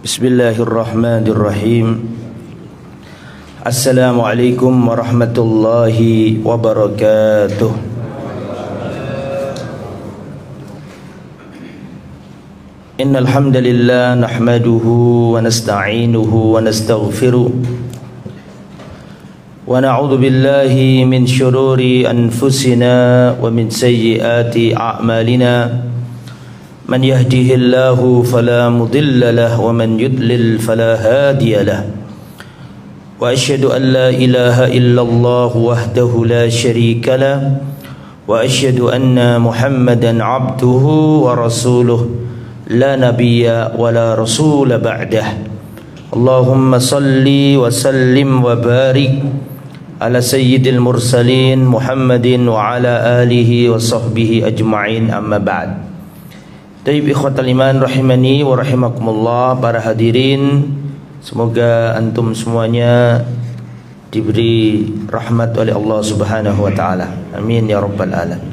Bismillahirrahmanirrahim. Assalamualaikum warahmatullahi wabarakatuh. Innal hamdalillah nahmaduhu wa nasta'inuhu wa nastaghfiruh wa na'udzu billahi min shururi anfusina wa min sayyiati a'malina. من يهده الله فلا مضل له ومن يضلل فلا هادي له وأشهد أن لا إله إلا الله وحده لا شريك له وأشهد أن محمدا عبده ورسوله لا نبي ولا رسول بعده اللهم صل وسلم وبارك على سيد المرسلين محمد وعلى آله وصحبه أجمعين أما بعد. Taib ikhwatal iman rahimani wa rahimakumullah, para hadirin, semoga antum semuanya diberi rahmat oleh Allah Subhanahu wa taala. Amin ya rabbal alamin.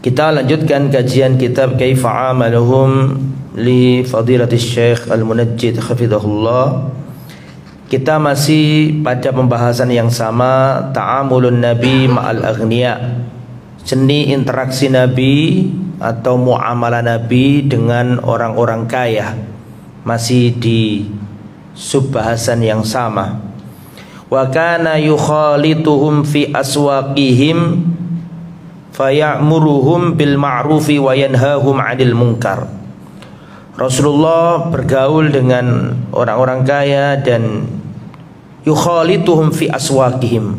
Kita lanjutkan kajian kitab Kaifa Amaluhum li Fadilatis Syekh Al-Munajjid hafizahullah. Kita masih pada pembahasan yang sama, ta'amulun Nabi ma'al aghniya, seni interaksi Nabi atau muamalah Nabi dengan orang-orang kaya, masih di subbahasan yang sama. Wa kana yukhalituhum fi aswaqihim faya'muruhum bil ma'rufi wa yanhahum 'anil munkar. Rasulullah bergaul dengan orang-orang kaya dan yukhalituhum fi aswaqihim,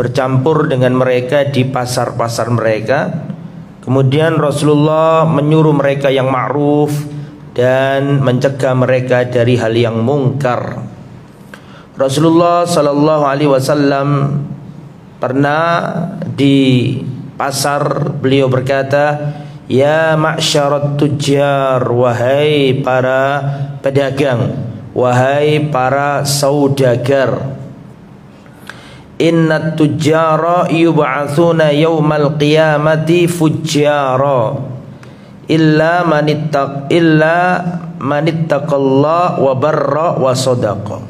bercampur dengan mereka di pasar-pasar mereka. Kemudian Rasulullah menyuruh mereka yang ma'ruf dan mencegah mereka dari hal yang mungkar. Rasulullah sallallahu alaihi wasallam pernah di pasar beliau berkata, "Ya ma'syarat tujjar, wahai para pedagang, wahai para saudagar. Inna tujjara yub'atsuna yaumal qiyamati fujjara illa manittaqallah wa barra wa sadaqa."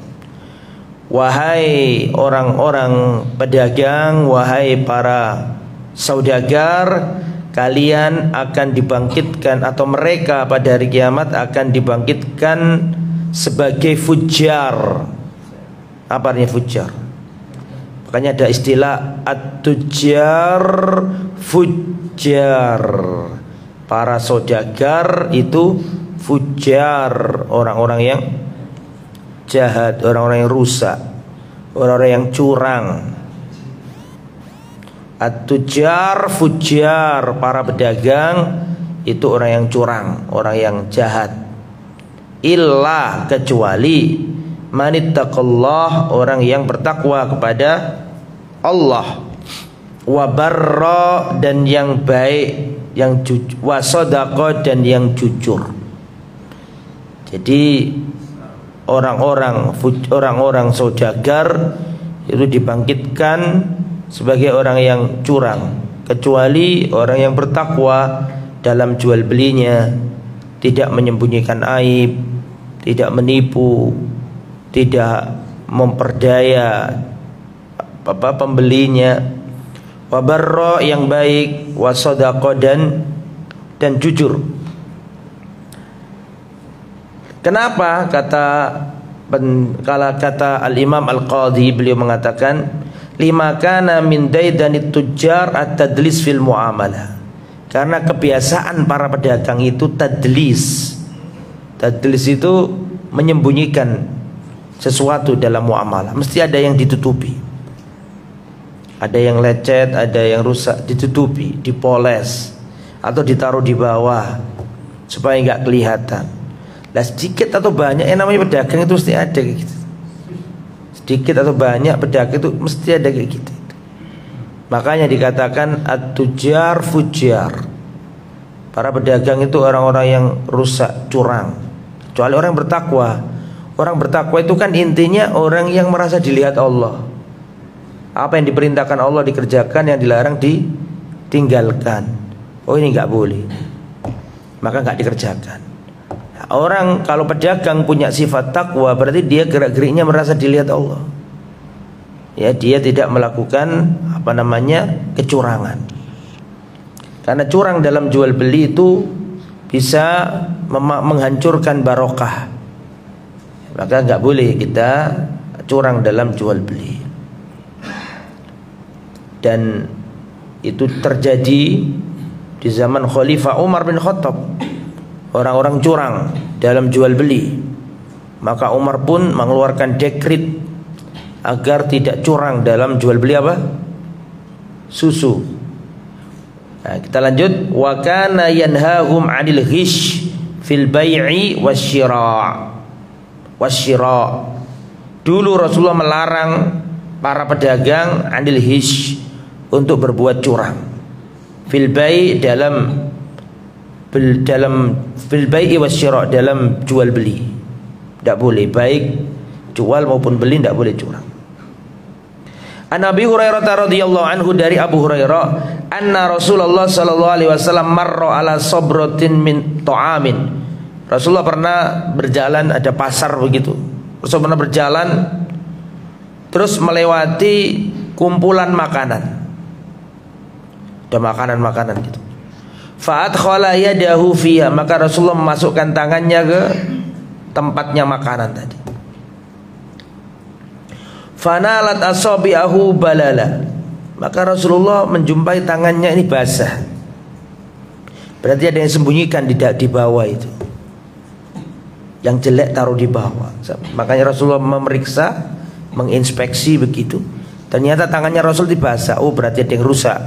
Wahai orang-orang pedagang, wahai para saudagar, kalian akan dibangkitkan, atau mereka pada hari kiamat akan dibangkitkan sebagai fujjar. Apa artinya fujjar? Makanya ada istilah at-tujjar fujjar. Para saudagar itu fujjar, orang-orang yang jahat, orang-orang yang rusak, orang-orang yang curang. At-tujjar fujjar, para pedagang itu orang yang curang, orang yang jahat. Illa, kecuali manittaqallah, orang yang bertakwa kepada Allah, wa barra, dan yang baik, yang jujur, wa sadaqa, dan yang jujur. Jadi orang-orang saudagar itu dibangkitkan sebagai orang yang curang, kecuali orang yang bertakwa dalam jual belinya, tidak menyembunyikan aib, tidak menipu, tidak memperdaya pembelinya, wa barra, yang baik, wa sadaqa, dan jujur. Kenapa kata Al-Imam Al-Qadhi, beliau mengatakan lima kana min daidanit tujjar at-tadlis fil muamalah, karena kebiasaan para pedagang itu tadlis. Tadlis itu menyembunyikan sesuatu dalam muamalah, mesti ada yang ditutupi. Ada yang lecet, ada yang rusak, ditutupi, dipoles, atau ditaruh di bawah supaya nggak kelihatan. Lah sedikit atau banyak, yang namanya pedagang itu mesti ada kayak gitu. Sedikit atau banyak pedagang itu mesti ada kayak gitu. Makanya dikatakan at-tujjar fujjar. Para pedagang itu orang-orang yang rusak, curang. Kecuali orang yang bertakwa. Orang bertakwa itu kan intinya orang yang merasa dilihat Allah. Apa yang diperintahkan Allah dikerjakan, yang dilarang ditinggalkan. Oh ini nggak boleh, maka nggak dikerjakan. Orang kalau pedagang punya sifat takwa, berarti dia gerak-geriknya merasa dilihat Allah. Ya, dia tidak melakukan kecurangan. Karena curang dalam jual beli itu bisa menghancurkan barokah. Maka nggak boleh kita curang dalam jual beli. Dan itu terjadi di zaman Khalifah Umar bin Khattab. Orang-orang curang dalam jual beli. Maka Umar pun mengeluarkan dekret agar tidak curang dalam jual beli susu. Nah, kita lanjut. Wa kana yanhahum 'anil ghish fil bai'i wasyira. Dulu Rasulullah melarang para pedagang 'anil ghish, untuk berbuat curang. Fil bai' dalam fil bai'i wasyira, dalam jual beli. Tidak boleh, baik jual maupun beli tidak boleh curang. An Abi Hurairah radhiyallahu anhu, dari Abu Hurairah, anna Rasulullah sallallahu alaihi wasallam marra ala sabratin min ta'amin. Rasulullah pernah berjalan, ada pasar begitu. Rasulullah pernah berjalan terus melewati kumpulan makanan. Ada makanan-makanan gitu. Fa'adkhala yadahu fiha, maka Rasulullah memasukkan tangannya ke tempatnya makanan tadi. Fanalat asabi'ahu balala, maka Rasulullah menjumpai tangannya ini basah. Berarti ada yang sembunyikan di bawah itu. Yang jelek taruh di bawah. Makanya Rasulullah memeriksa, menginspeksi begitu. Ternyata tangannya Rasul dibasah. Oh, berarti ada yang rusak.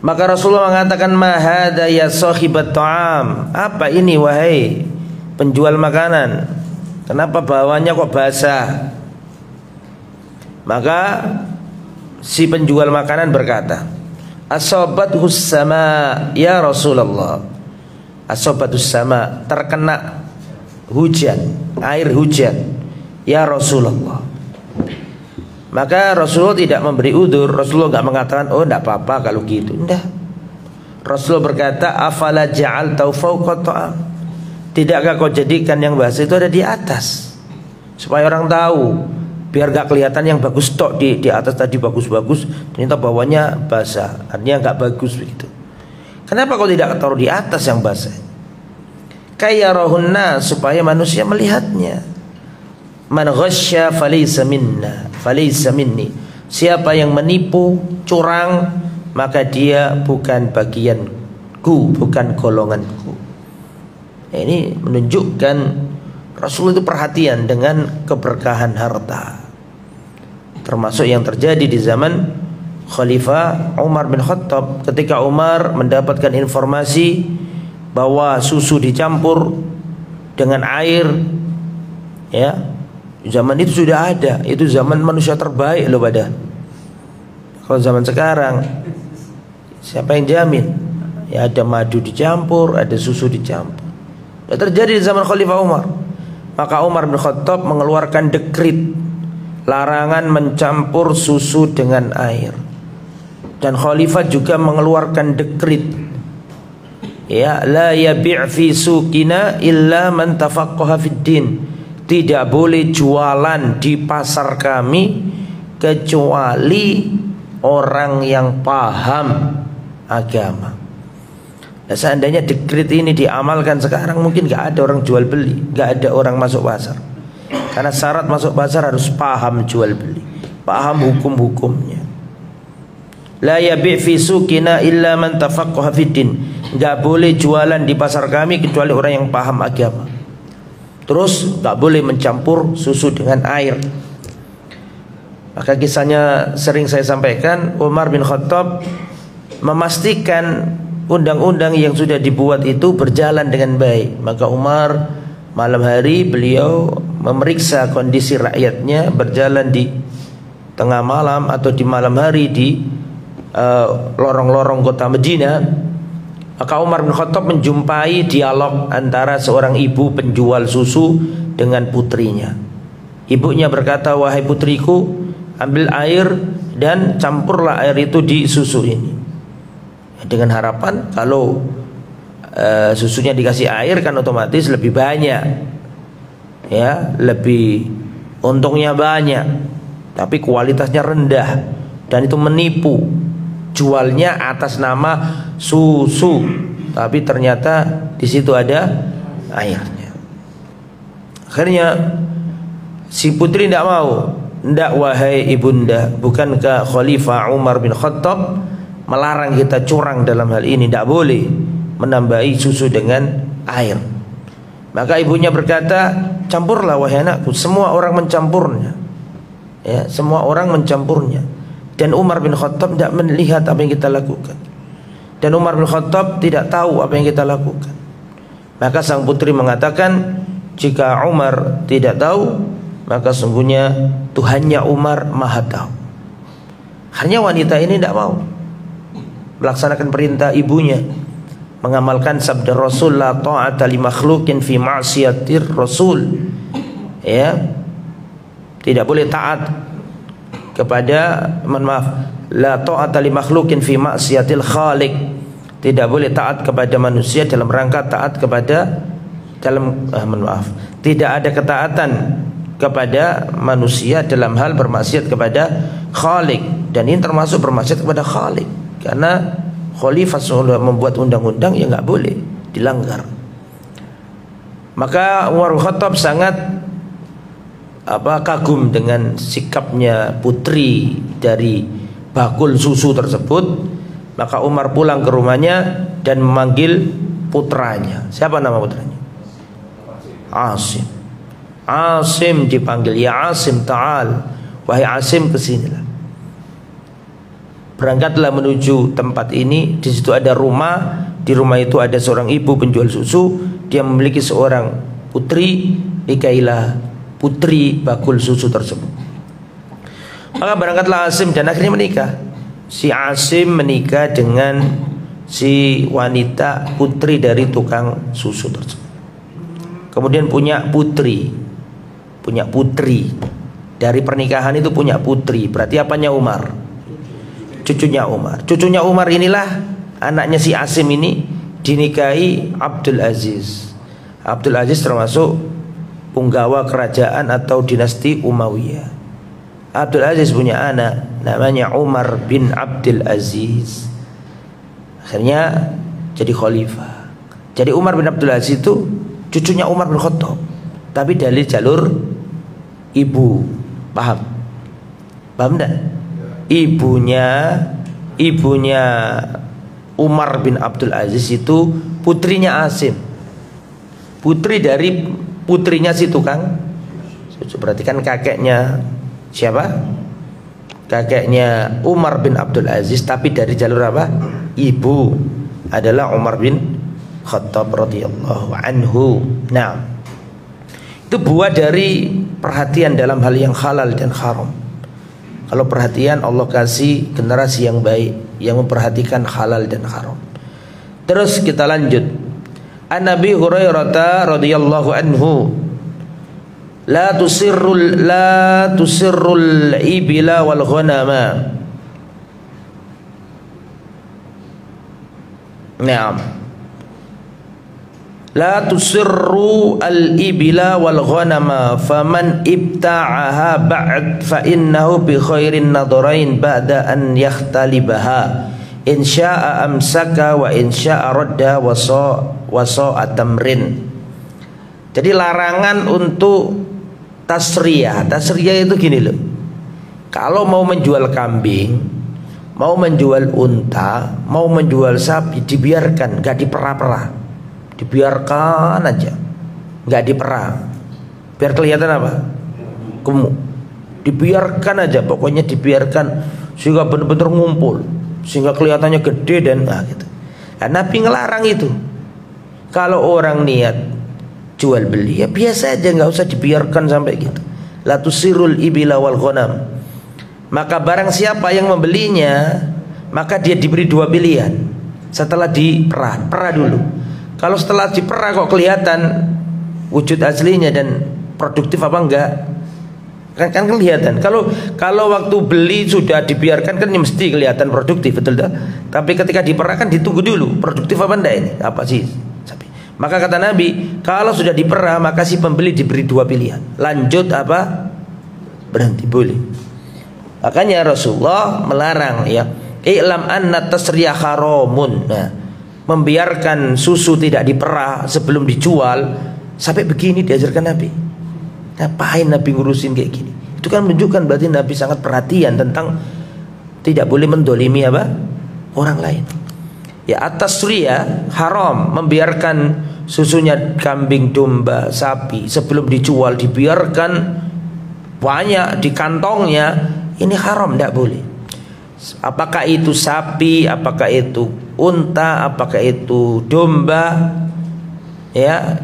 Maka Rasulullah mengatakan, ma hadza ya sahibat ta'am. Apa ini wahai penjual makanan? Kenapa bawahnya kok basah? Maka si penjual makanan berkata, asabathus sama ya Rasulullah. Asabathus sama, terkena hujan, air hujan ya Rasulullah. Maka Rasulullah tidak memberi udzur. Rasulullah tidak mengatakan, oh tidak apa-apa kalau gitu. Tidak. Rasulullah berkata, afala ja'altau fawqa ta'am. Tidakkah kau jadikan yang basah itu ada di atas, supaya orang tahu, biar gak kelihatan yang bagus tok di atas tadi bagus-bagus, ternyata bawahnya basah, artinya gak bagus begitu. Kenapa kau tidak taruh di atas yang basah? Kayyarahunna, supaya manusia melihatnya. Man ghasya falaysa minna, falaysa minni. Siapa yang menipu, curang, maka dia bukan bagianku, bukan golonganku. Ini menunjukkan Rasul itu perhatian dengan keberkahan harta. Termasuk yang terjadi di zaman Khalifah Umar bin Khattab. Ketika Umar mendapatkan informasi bahwa susu dicampur dengan air, ya, zaman itu sudah ada. Itu zaman manusia terbaik loh pada. Kalau zaman sekarang, siapa yang jamin? Ya, ada madu dicampur, ada susu dicampur. Itu terjadi di zaman Khalifah Umar. Maka Umar bin Khattab mengeluarkan dekret larangan mencampur susu dengan air. Dan Khalifah juga mengeluarkan dekret, ya, la yabi' fi suqina illa man tafaqqaha fid din. Tidak boleh jualan di pasar kami kecuali orang yang paham agama. Nah, seandainya dekret ini diamalkan sekarang, mungkin gak ada orang jual beli, gak ada orang masuk pasar. Karena syarat masuk pasar harus paham jual beli, paham hukum-hukumnya. La yabi' fi suqina illa man tafaqqaha fid din. Gak boleh jualan di pasar kami kecuali orang yang paham agama. Terus gak boleh mencampur susu dengan air. Maka kisahnya sering saya sampaikan, Umar bin Khattab memastikan undang-undang yang sudah dibuat itu berjalan dengan baik. Maka Umar malam hari beliau memeriksa kondisi rakyatnya, berjalan di tengah malam atau di malam hari di lorong-lorong kota Madinah. Maka Umar bin Khattab menjumpai dialog antara seorang ibu penjual susu dengan putrinya. Ibunya berkata, wahai putriku, ambil air dan campurlah air itu di susu ini, dengan harapan kalau susunya dikasih air kan otomatis lebih banyak, ya, lebih untungnya banyak, tapi kualitasnya rendah dan itu menipu. Jualnya atas nama susu, tapi ternyata di situ ada airnya. Akhirnya si putri tidak mau. Ndak wahai ibunda, bukankah Khalifah Umar bin Khattab melarang kita curang dalam hal ini? Tidak boleh menambahi susu dengan air. Maka ibunya berkata, campurlah wahai anakku. Semua orang mencampurnya, ya, semua orang mencampurnya. Dan Umar bin Khattab tidak melihat apa yang kita lakukan. Dan Umar bin Khattab tidak tahu apa yang kita lakukan. Maka sang putri mengatakan, jika Umar tidak tahu, maka sungguhnya Tuhannya Umar maha tahu. Hanya wanita ini tidak mau melaksanakan perintah ibunya, mengamalkan sabda Rasul, la ta'ata li makhluqin fi ma'siyatir Rasul, ya, tidak boleh taat kepada, la ta'ata li makhluqin fi ma'siyatil khaliq, tidak boleh taat kepada manusia dalam rangka taat kepada tidak ada ketaatan kepada manusia dalam hal bermaksiat kepada Khalik, dan ini termasuk bermaksiat kepada Khalik karena khalifah sudah membuat undang-undang yang nggak boleh dilanggar. Maka Umar bin Khattab sangat kagum dengan sikapnya putri dari bakul susu tersebut. Maka Umar pulang ke rumahnya dan memanggil putranya. Siapa nama putranya? Asim. Asim dipanggil, ya Asim ta'al, wahai Asim kesinilah. Berangkatlah menuju tempat ini. Di situ ada rumah. Di rumah itu ada seorang ibu penjual susu. Dia memiliki seorang putri. Nikailah putri bakul susu tersebut. Maka berangkatlah Asim dan akhirnya menikah. Si Asim menikah dengan si wanita putri dari tukang susu tersebut. Kemudian punya putri. Dari pernikahan itu punya putri. Berarti apanya Umar? Cucunya Umar. Cucunya Umar inilah anaknya si Asim ini dinikahi Abdul Aziz. Abdul Aziz termasuk punggawa kerajaan atau dinasti Umayyah. Abdul Aziz punya anak namanya Umar bin Abdul Aziz. Akhirnya jadi khalifah. Jadi Umar bin Abdul Aziz itu cucunya Umar bin Khattab, tapi dari jalur ibu. Paham enggak? Ibunya Umar bin Abdul Aziz itu putrinya Asim, putri dari putrinya si tukang susu. Berarti kan kakeknya siapa? Kakeknya Umar bin Abdul Aziz, tapi dari jalur apa? Ibu adalah Umar bin Khattab radhiyallahu anhu. Nah, itu buah dari perhatian dalam hal yang halal dan haram. Kalau perhatian, Allah kasih generasi yang baik yang memperhatikan halal dan haram. Terus kita lanjut. An Nabi Hurairah radhiyallahu anhu, la tusirrul ibila wal ghanama. Naam. La tusirru al-ibila wal ghanama faman ibta'aha ba'd fa innahu bi khairin nadarain ba'da an yakhtalibaha in sya'a amsaka wa in sya'a radda wa sa'a tamrin. Jadi larangan untuk tasriyah. Tasriyah itu gini loh. Kalau mau menjual kambing, mau menjual unta, mau menjual sapi, dibiarkan, gak dipera-pera. Dibiarkan aja, nggak diperah, biar kelihatan apa? Gemuk. Dibiarkan aja, pokoknya dibiarkan sehingga benar-benar ngumpul, sehingga kelihatannya gede dan gitu. Nah, Nabi ngelarang itu. Kalau orang niat jual beli, ya biasa aja, nggak usah dibiarkan sampai gitu. La tusirul ibila wal ghanam. Maka barang siapa yang membelinya, maka dia diberi dua pilihan. Setelah perah dulu. Kalau setelah diperah kok kelihatan wujud aslinya dan produktif apa enggak, Kan kelihatan. Kalau waktu beli sudah dibiarkan kan mesti kelihatan produktif, betul tak? Tapi ketika diperah kan ditunggu dulu, produktif apa enggak ini? Apa sih sapi? Maka kata Nabi, kalau sudah diperah maka si pembeli diberi dua pilihan. Lanjut apa? Berhenti, boleh. Makanya Rasulullah melarang ya, i'lam anna tasriyah haramun. Nah, membiarkan susu tidak diperah sebelum dijual, sampai begini diajarkan Nabi. Ngapain Nabi ngurusin kayak gini? Itu kan menunjukkan berarti Nabi sangat perhatian tentang tidak boleh mendolimi apa? Orang lain. Ya, atas tasriyah haram, membiarkan susunya kambing, domba, sapi sebelum dijual dibiarkan banyak di kantongnya, ini haram, tidak boleh. Apakah itu sapi, apakah itu unta, apakah itu domba, ya,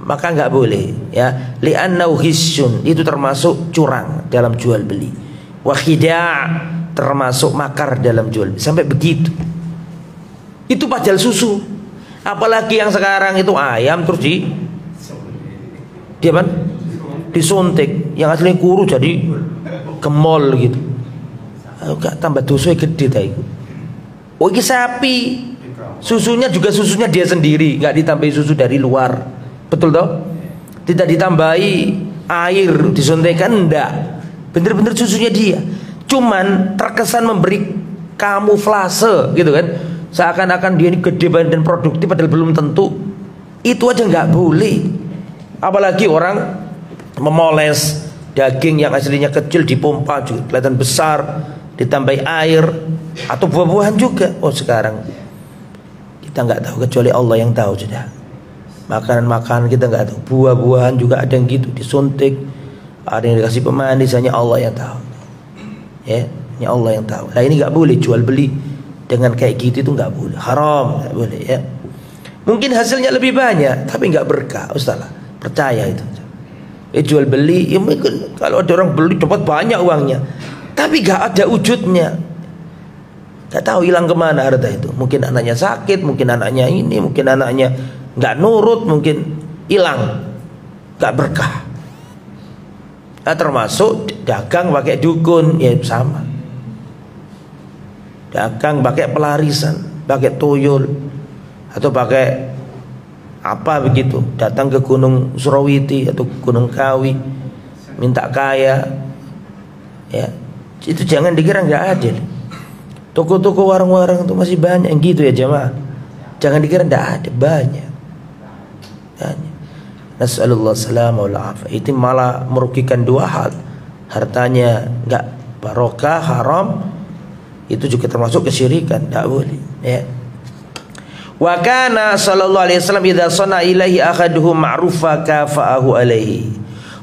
maka nggak boleh, ya. Li'annahu hisyun, itu termasuk curang dalam jual beli. Wa khida', termasuk makar dalam jual beli. Sampai begitu. Itu padahal susu. Apalagi yang sekarang itu ayam terus dia disuntik, yang aslinya kuru jadi gemol gitu. Gak tambah dosa gede ta iku. Oh, ini sapi. Susunya juga susunya dia sendiri, nggak ditambahi susu dari luar. Betul toh? Tidak ditambahi air, disuntikkan, enggak. Bener-bener susunya dia. Cuman terkesan memberi kamuflase gitu kan. Seakan-akan dia ini gede dan produktif padahal belum tentu. Itu aja nggak boleh. Apalagi orang memoles daging yang aslinya kecil dipompa juga kelihatan besar, ditambahi air atau buah-buahan juga. Oh, sekarang kita nggak tahu kecuali Allah yang tahu sudah. Makanan-makanan kita nggak tahu, buah-buahan juga ada yang gitu disuntik, ada yang dikasih pemanis, hanya Allah yang tahu. Ya, hanya Allah yang tahu. Nah, ini nggak boleh jual beli dengan kayak gitu, itu nggak boleh, haram, nggak boleh ya. Mungkin hasilnya lebih banyak, tapi nggak berkah, Ustaz. Percaya itu. Jual beli, ya mungkin kalau ada orang beli dapat banyak uangnya, tapi nggak ada wujudnya. Nggak tahu hilang kemana harta itu. Mungkin anaknya sakit, mungkin anaknya ini, mungkin anaknya nggak nurut, mungkin hilang, nggak berkah. Nah, termasuk dagang pakai dukun, ya sama. Dagang pakai pelarisan, pakai tuyul, atau pakai apa begitu, datang ke Gunung Surawiti atau Gunung Kawi minta kaya, ya itu jangan dikira nggak adil. Toko-toko, warung-warung itu masih banyak yang gitu ya jemaah. Jangan dikira nggak ada, banyak. Nasallallahu salamah wal afiyah. Itu malah merugikan dua hal. Hartanya nggak barokah, haram. Itu juga termasuk kesyirikan, tidak boleh ya. Wa kana sallallahu alaihi wasallam idza sana ilaihi akhaduhu ma'rufa kafa'ahu alaihi.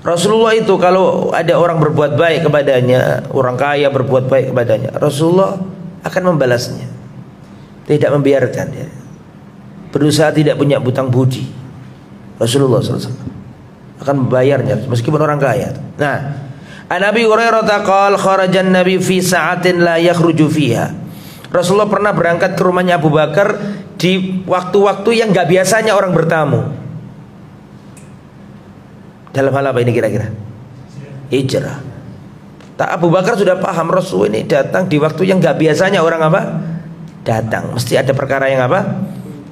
Rasulullah itu kalau ada orang berbuat baik kepadanya, orang kaya berbuat baik kepadanya, Rasulullah akan membalasnya. Tidak membiarkan ya. Berusaha tidak punya hutang budi. Rasulullah SAW akan membayarnya meskipun orang kaya. Nah, An Abi Hurairah qala kharajan Nabi fi sa'atin la yakhruju fiha. Rasulullah pernah berangkat ke rumahnya Abu Bakar di waktu-waktu yang nggak biasanya orang bertamu. Dalam hal apa ini kira-kira? Hijrah. Tak, Abu Bakar sudah paham Rasul ini datang di waktu yang nggak biasanya orang apa? Datang. Mesti ada perkara yang apa?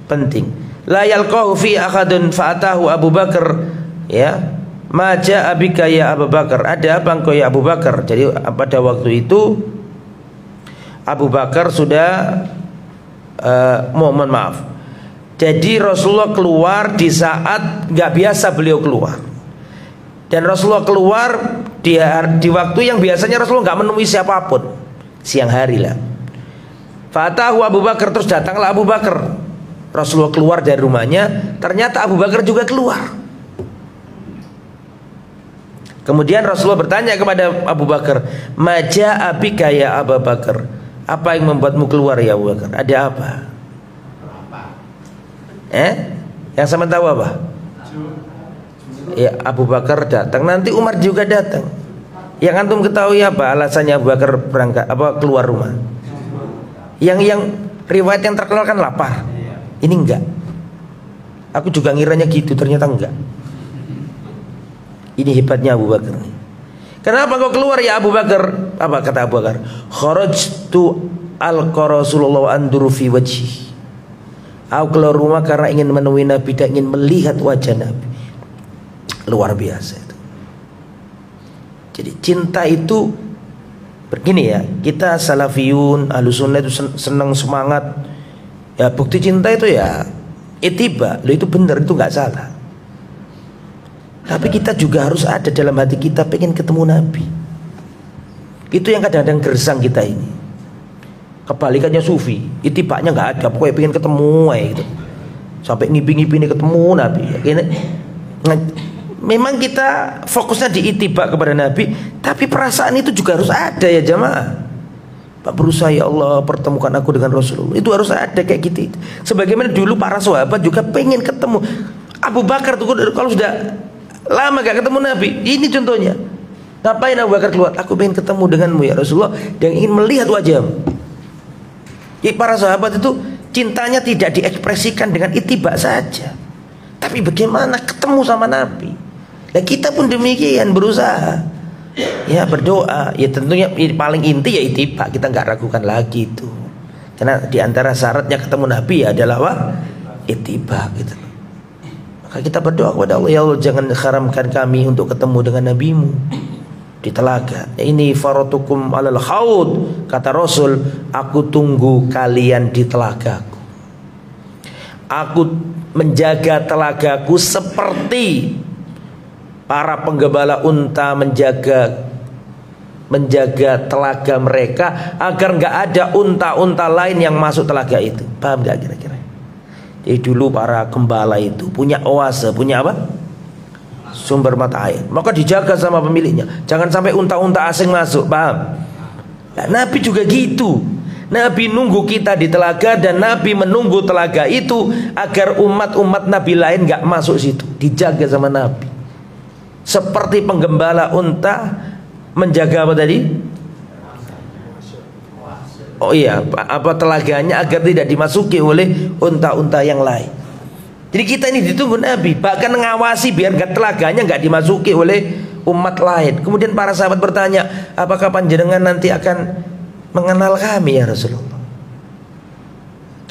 Penting. La yalqahu fi akhadun fa'atahu Abu Bakar, ya. Ma ja'a bika ya Abu Bakar. Ada apa engkau ya Abu Bakar? Jadi pada waktu itu Abu Bakar sudah mohon maaf. Jadi Rasulullah keluar di saat nggak biasa beliau keluar. Dan Rasulullah keluar di waktu yang biasanya Rasulullah nggak menemui siapapun, siang hari lah. Fa'atahu Abu Bakar, terus datanglah Abu Bakar. Rasulullah keluar dari rumahnya, ternyata Abu Bakar juga keluar. Kemudian Rasulullah bertanya kepada Abu Bakar, "Ma ja'a bika ya Abu Bakar?" Apa yang membuatmu keluar ya Abu Bakar? Ada apa? Yang sama tahu apa? Ya, Abu Bakar datang, nanti Umar juga datang. Yang antum ketahui apa alasannya Abu Bakar berangkat keluar rumah? Yang riwayat yang terkenal kan lapar. Ini enggak. Aku juga ngiranya gitu, ternyata enggak. Ini hebatnya Abu Bakar nih. Kenapa kau keluar ya Abu Bakar? Apa kata Abu Bakar? Kharajtu alqa Rasulullah anduru fi wajhi. Aku keluar rumah karena ingin menemui Nabi dan ingin melihat wajah Nabi. Luar biasa itu. Jadi cinta itu begini ya, kita salafiyun, ahlussunnah itu senang semangat. Ya bukti cinta itu ya ittiba, lo itu benar, itu nggak salah. Tapi kita juga harus ada dalam hati kita pengen ketemu Nabi. Itu yang kadang-kadang gersang kita ini. Kebalikannya sufi, itibanya nggak ada, pokoknya pengen ketemu gitu. Sampai ngipi-ngipi ini ketemu Nabi. Memang kita fokusnya di ittiba kepada Nabi, tapi perasaan itu juga harus ada ya jamaah. Pak berusaha ya Allah pertemukan aku dengan Rasulullah. Itu harus ada kayak gitu. Sebagaimana dulu para sahabat juga pengen ketemu. Abu Bakar tuh kalau sudah lama gak ketemu Nabi, ini contohnya. Ngapain Abu Bakar keluar? Aku pengen ketemu denganmu ya Rasulullah, dan ingin melihat wajahmu. Jadi para sahabat itu cintanya tidak diekspresikan dengan ittiba saja, tapi bagaimana ketemu sama Nabi. Nah kita pun demikian, berusaha ya, berdoa. Ya tentunya paling inti ya ittiba, kita nggak ragukan lagi itu. Karena diantara syaratnya ketemu Nabi ya adalah apa? Ittiba gitu. Maka kita berdoa kepada Allah, ya Allah jangan haramkan kami untuk ketemu dengan Nabimu di telaga. Ini faratukum alal haud, kata Rasul, aku tunggu kalian di telagaku. Aku menjaga telagaku seperti para penggembala unta menjaga telaga mereka agar nggak ada unta-unta lain yang masuk telaga itu. Paham nggak kira-kira? Jadi dulu para gembala itu punya oase, punya apa? Sumber mata air. Maka dijaga sama pemiliknya. Jangan sampai unta-unta asing masuk, paham? Nah, Nabi juga gitu. Nabi nunggu kita di telaga, dan Nabi menunggu telaga itu agar umat-umat Nabi lain nggak masuk situ. Dijaga sama Nabi. Seperti penggembala unta menjaga apa tadi? Oh iya, apa telaganya agar tidak dimasuki oleh unta-unta yang lain. Jadi kita ini ditunggu Nabi, bahkan mengawasi biar telaganya nggak dimasuki oleh umat lain. Kemudian para sahabat bertanya, apakah panjenengan nanti akan mengenal kami ya Rasulullah?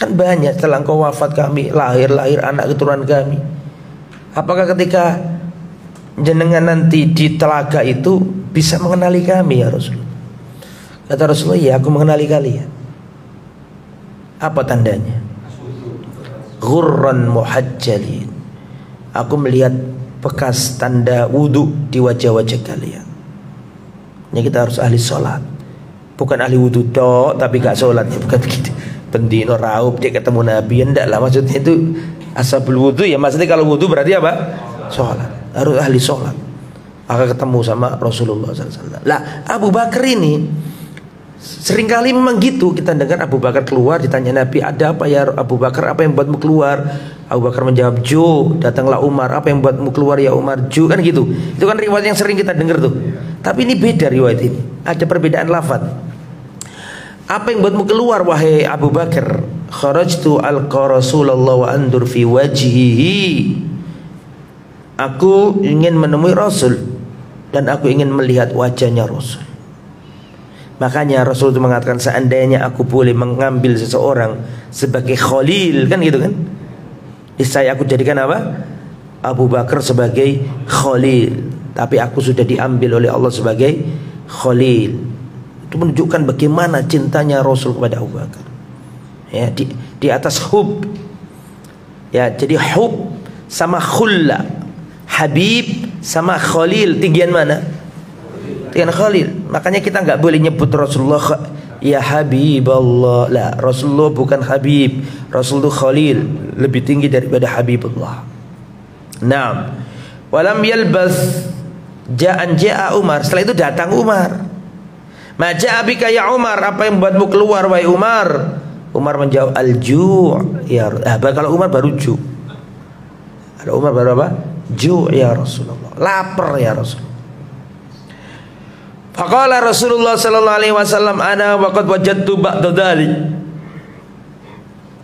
Kan banyak setelah engkau wafat kami lahir anak keturunan kami. Apakah ketika jenengan nanti di telaga itu bisa mengenali kami ya Rasulullah? Kata Rasulullah, ya aku mengenali kalian. Apa tandanya? Ghurran muhajjalin. Aku melihat bekas tanda wudhu di wajah-wajah kalian. Ini kita harus ahli sholat, bukan ahli wudhu toh tapi gak sholat ya, bukan begitu. Bendino raup dia ketemu Nabi, enggak lah, maksudnya itu ashabul wudhu ya, maksudnya kalau wudhu berarti apa? Sholat, harus ahli sholat. Maka ketemu sama Rasulullah SAW. Lah Abu Bakar ini seringkali memang gitu, kita dengar Abu Bakar keluar, ditanya Nabi, ada apa ya Abu Bakar, apa yang buatmu keluar? Abu Bakar menjawab, ju. Datanglah Umar, apa yang buatmu keluar ya Umar? Ju, kan gitu. Itu kan riwayat yang sering kita dengar tuh. Tapi ini beda riwayat ini, ada perbedaan lafaz. Apa yang buatmu keluar wahai Abu Bakar? Kharajtu alqa Rasulullah wa andur fi wajhihi. Aku ingin menemui Rasul dan aku ingin melihat wajahnya Rasul. Makanya Rasul itu mengatakan, seandainya aku boleh mengambil seseorang sebagai khalil, kan gitu kan? Saya aku jadikan apa? Abu Bakar sebagai khalil, tapi aku sudah diambil oleh Allah sebagai khalil. Itu menunjukkan bagaimana cintanya Rasul kepada Abu Bakar. Ya, di atas hub. Ya, jadi hub sama khulla, habib sama khalil, tinggian mana? Dengan Khalil. Makanya kita nggak boleh nyebut Rasulullah ya Habiballah. Lah, Rasulullah bukan Habib, Rasulullah Khalil, lebih tinggi daripada Habibullah. Naam. Walam yalbas ja'a Umar. Setelah itu datang Umar. Ma ja'a bika ya Umar, apa yang membuatmu keluar wahai Umar? Umar menjawab, al-ju'. Ya, kalau Umar baru ju'. Kalau Umar baru apa? Ju' ya Rasulullah. Lapar ya Rasulullah. Faqala Rasulullah sallallahu alaihi wasallam, ana waqad wajadtu ba'da dzalik.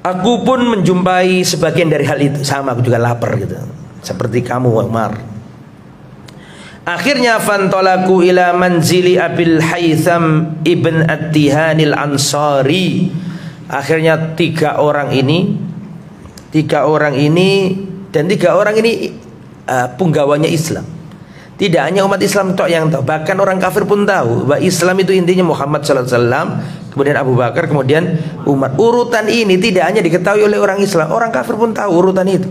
Aku pun menjumpai sebagian dari hal itu. Sama, aku juga lapar gitu. Seperti kamu Umar. Akhirnya fantolaku ila manzili Abil Haytham ibn At-Tihanil Ansari. Akhirnya tiga orang ini dan tiga orang ini punggawanya Islam. Tidak hanya umat Islam tok yang tahu, bahkan orang kafir pun tahu bahwa Islam itu intinya Muhammad sallallahu alaihi wasallam, kemudian Abu Bakar, kemudian Umar. Urutan ini tidak hanya diketahui oleh orang Islam, orang kafir pun tahu urutan itu.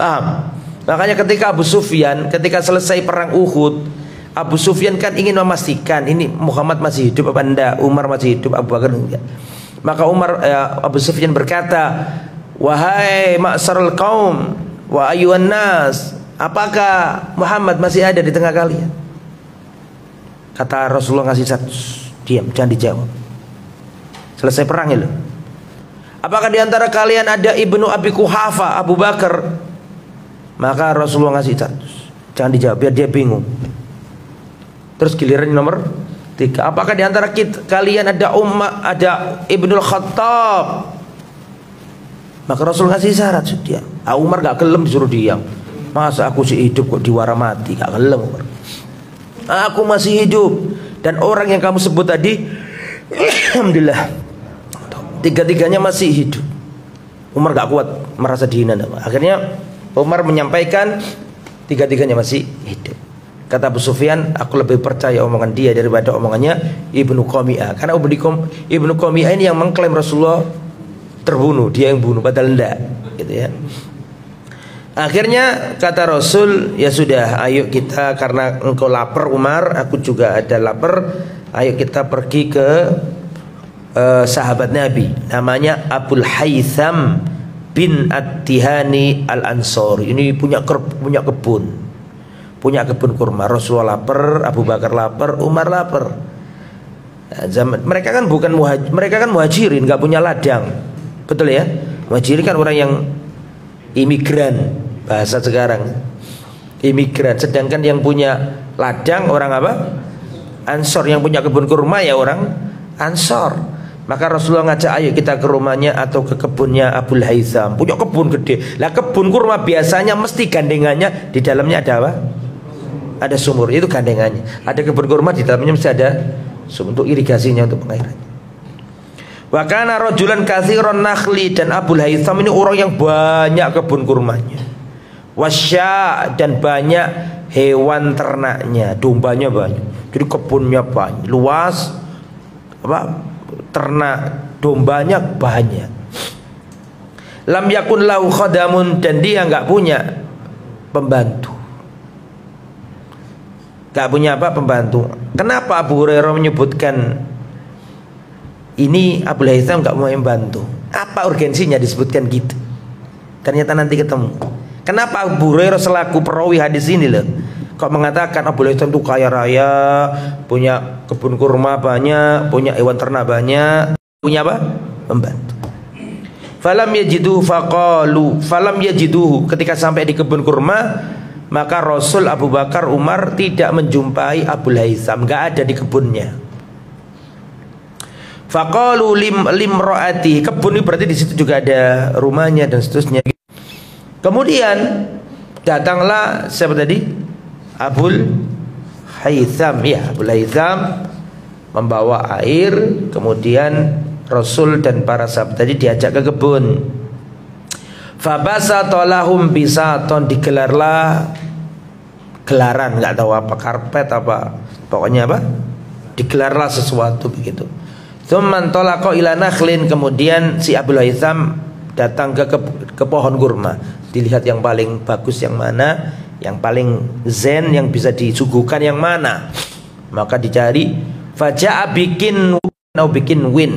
Paham? Makanya ketika Abu Sufyan, ketika selesai perang Uhud, Abu Sufyan kan ingin memastikan ini Muhammad masih hidup apa enggak, Umar masih hidup, Abu Bakar enggak. Maka Abu Sufyan berkata, wahai ma'sarul qaum wa ayyuhan nas, apakah Muhammad masih ada di tengah kalian? Kata Rasulullah ngasih satu, diam, jangan dijawab. Selesai perang itu. Apakah di antara kalian ada Ibnu Abi Quhafa, Abu Bakar? Maka Rasulullah ngasih status, jangan dijawab biar dia bingung. Terus giliran nomor 3, apakah di antara kalian ada ada Ibnul Khattab? Maka Rasul ngasih syarat, dia. Umar gak kelem disuruh diam. Masa aku sih hidup kok diwara mati? Gak kelem Umar. Aku masih hidup. Dan orang yang kamu sebut tadi, alhamdulillah, tiga-tiganya masih hidup. Umar gak kuat, merasa dihina. Akhirnya Umar menyampaikan tiga-tiganya masih hidup. Kata Abu Sufyan, aku lebih percaya omongan dia daripada omongannya Ibnu Qami'ah. Karena Ibnu Qami'ah ini yang mengklaim Rasulullah terbunuh, dia yang bunuh, padahal enggak, gitu ya. Akhirnya kata Rasul, ya sudah, ayo kita, karena engkau lapar Umar, aku juga ada lapar, ayo kita pergi ke sahabat Nabi, namanya Abul Haytham bin At-Tihani Al-Ansari. Ini punya kebun kurma. Rasulullah lapar, Abu Bakar lapar, Umar lapar. Mereka kan muhajirin, nggak punya ladang, betul ya? Muhajirin kan orang yang imigran, bahasa sekarang imigran. Sedangkan yang punya ladang orang apa? Ansor. Yang punya kebun kurma ya orang Ansor. Maka Rasulullah ngajak, ayo kita ke rumahnya atau ke kebunnya Abul Haytham. Punya kebun gede. Lah kebun kurma biasanya mesti gandengannya di dalamnya ada apa? Ada sumur, itu gandengannya. Ada kebun kurma di dalamnya mesti ada sumur untuk irigasinya, untuk pengairannya. Wa kana rajulan katsiran nakhli, dan Abul Haytham ini orang yang banyak kebun kurmanya. Wasya, dan banyak hewan ternaknya, dombanya banyak. Jadi kebunnya banyak, luas, apa? Ternak dombanya banyak. Lam yakun lahu khadamun, dan dia nggak punya pembantu. Nggak punya apa? Pembantu. Kenapa Abu Hurairah menyebutkan ini Abul Haytham nggak mau membantu? Apa urgensinya disebutkan gitu? Ternyata nanti ketemu. Kenapa Abu Hurairah selaku perawi hadis ini loh kok mengatakan Abul Haytham itu kaya raya, punya kebun kurma banyak, punya hewan ternak banyak, punya apa? Pembantu. Falam yajiduhu, ketika sampai di kebun kurma, maka Rasul, Abu Bakar, Umar tidak menjumpai Abul Haytham, enggak ada di kebunnya. Faqalu limraati, kebun ini berarti di situ juga ada rumahnya dan seterusnya. Kemudian datanglah siapa tadi? Abul Haytham, ya, Abul Haytham membawa air. Kemudian Rasul dan para sahabat tadi diajak ke kebun. Fabasata lahum bisaton, digelarlah gelaran, nggak tahu apa, karpet apa, pokoknya apa, digelarlah sesuatu begitu. Tsumman talaqa ila nakhlin, kemudian si Abul Haytham datang ke pohon kurma. Dilihat yang paling bagus yang mana, yang paling zen, yang bisa disuguhkan yang mana, maka dicari. Faja'a bikin win,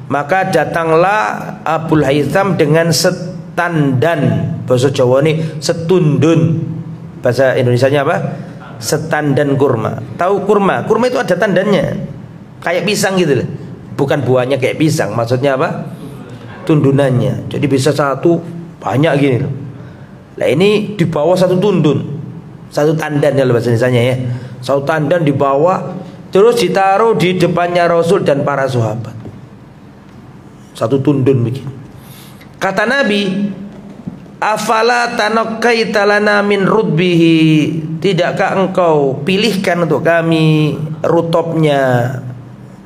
maka datanglah Abul Haytham dengan setandan, bahasa Jawa ini setundun, bahasa Indonesianya apa? Setandan kurma. Tahu kurma? Kurma itu ada tandannya, kayak pisang gitu loh. Bukan buahnya kayak pisang, maksudnya apa? Tundunannya. Jadi bisa satu banyak gini loh. Nah ini di bawah satu tundun, satu tandan ya bahasa Indonesianya ya. Satu tandan di bawah, terus ditaruh di depannya Rasul dan para sahabat. Satu tundun begini. Kata Nabi, Afala tanakkaita lana min rutbihi, tidakkah engkau pilihkan untuk kami rutopnya?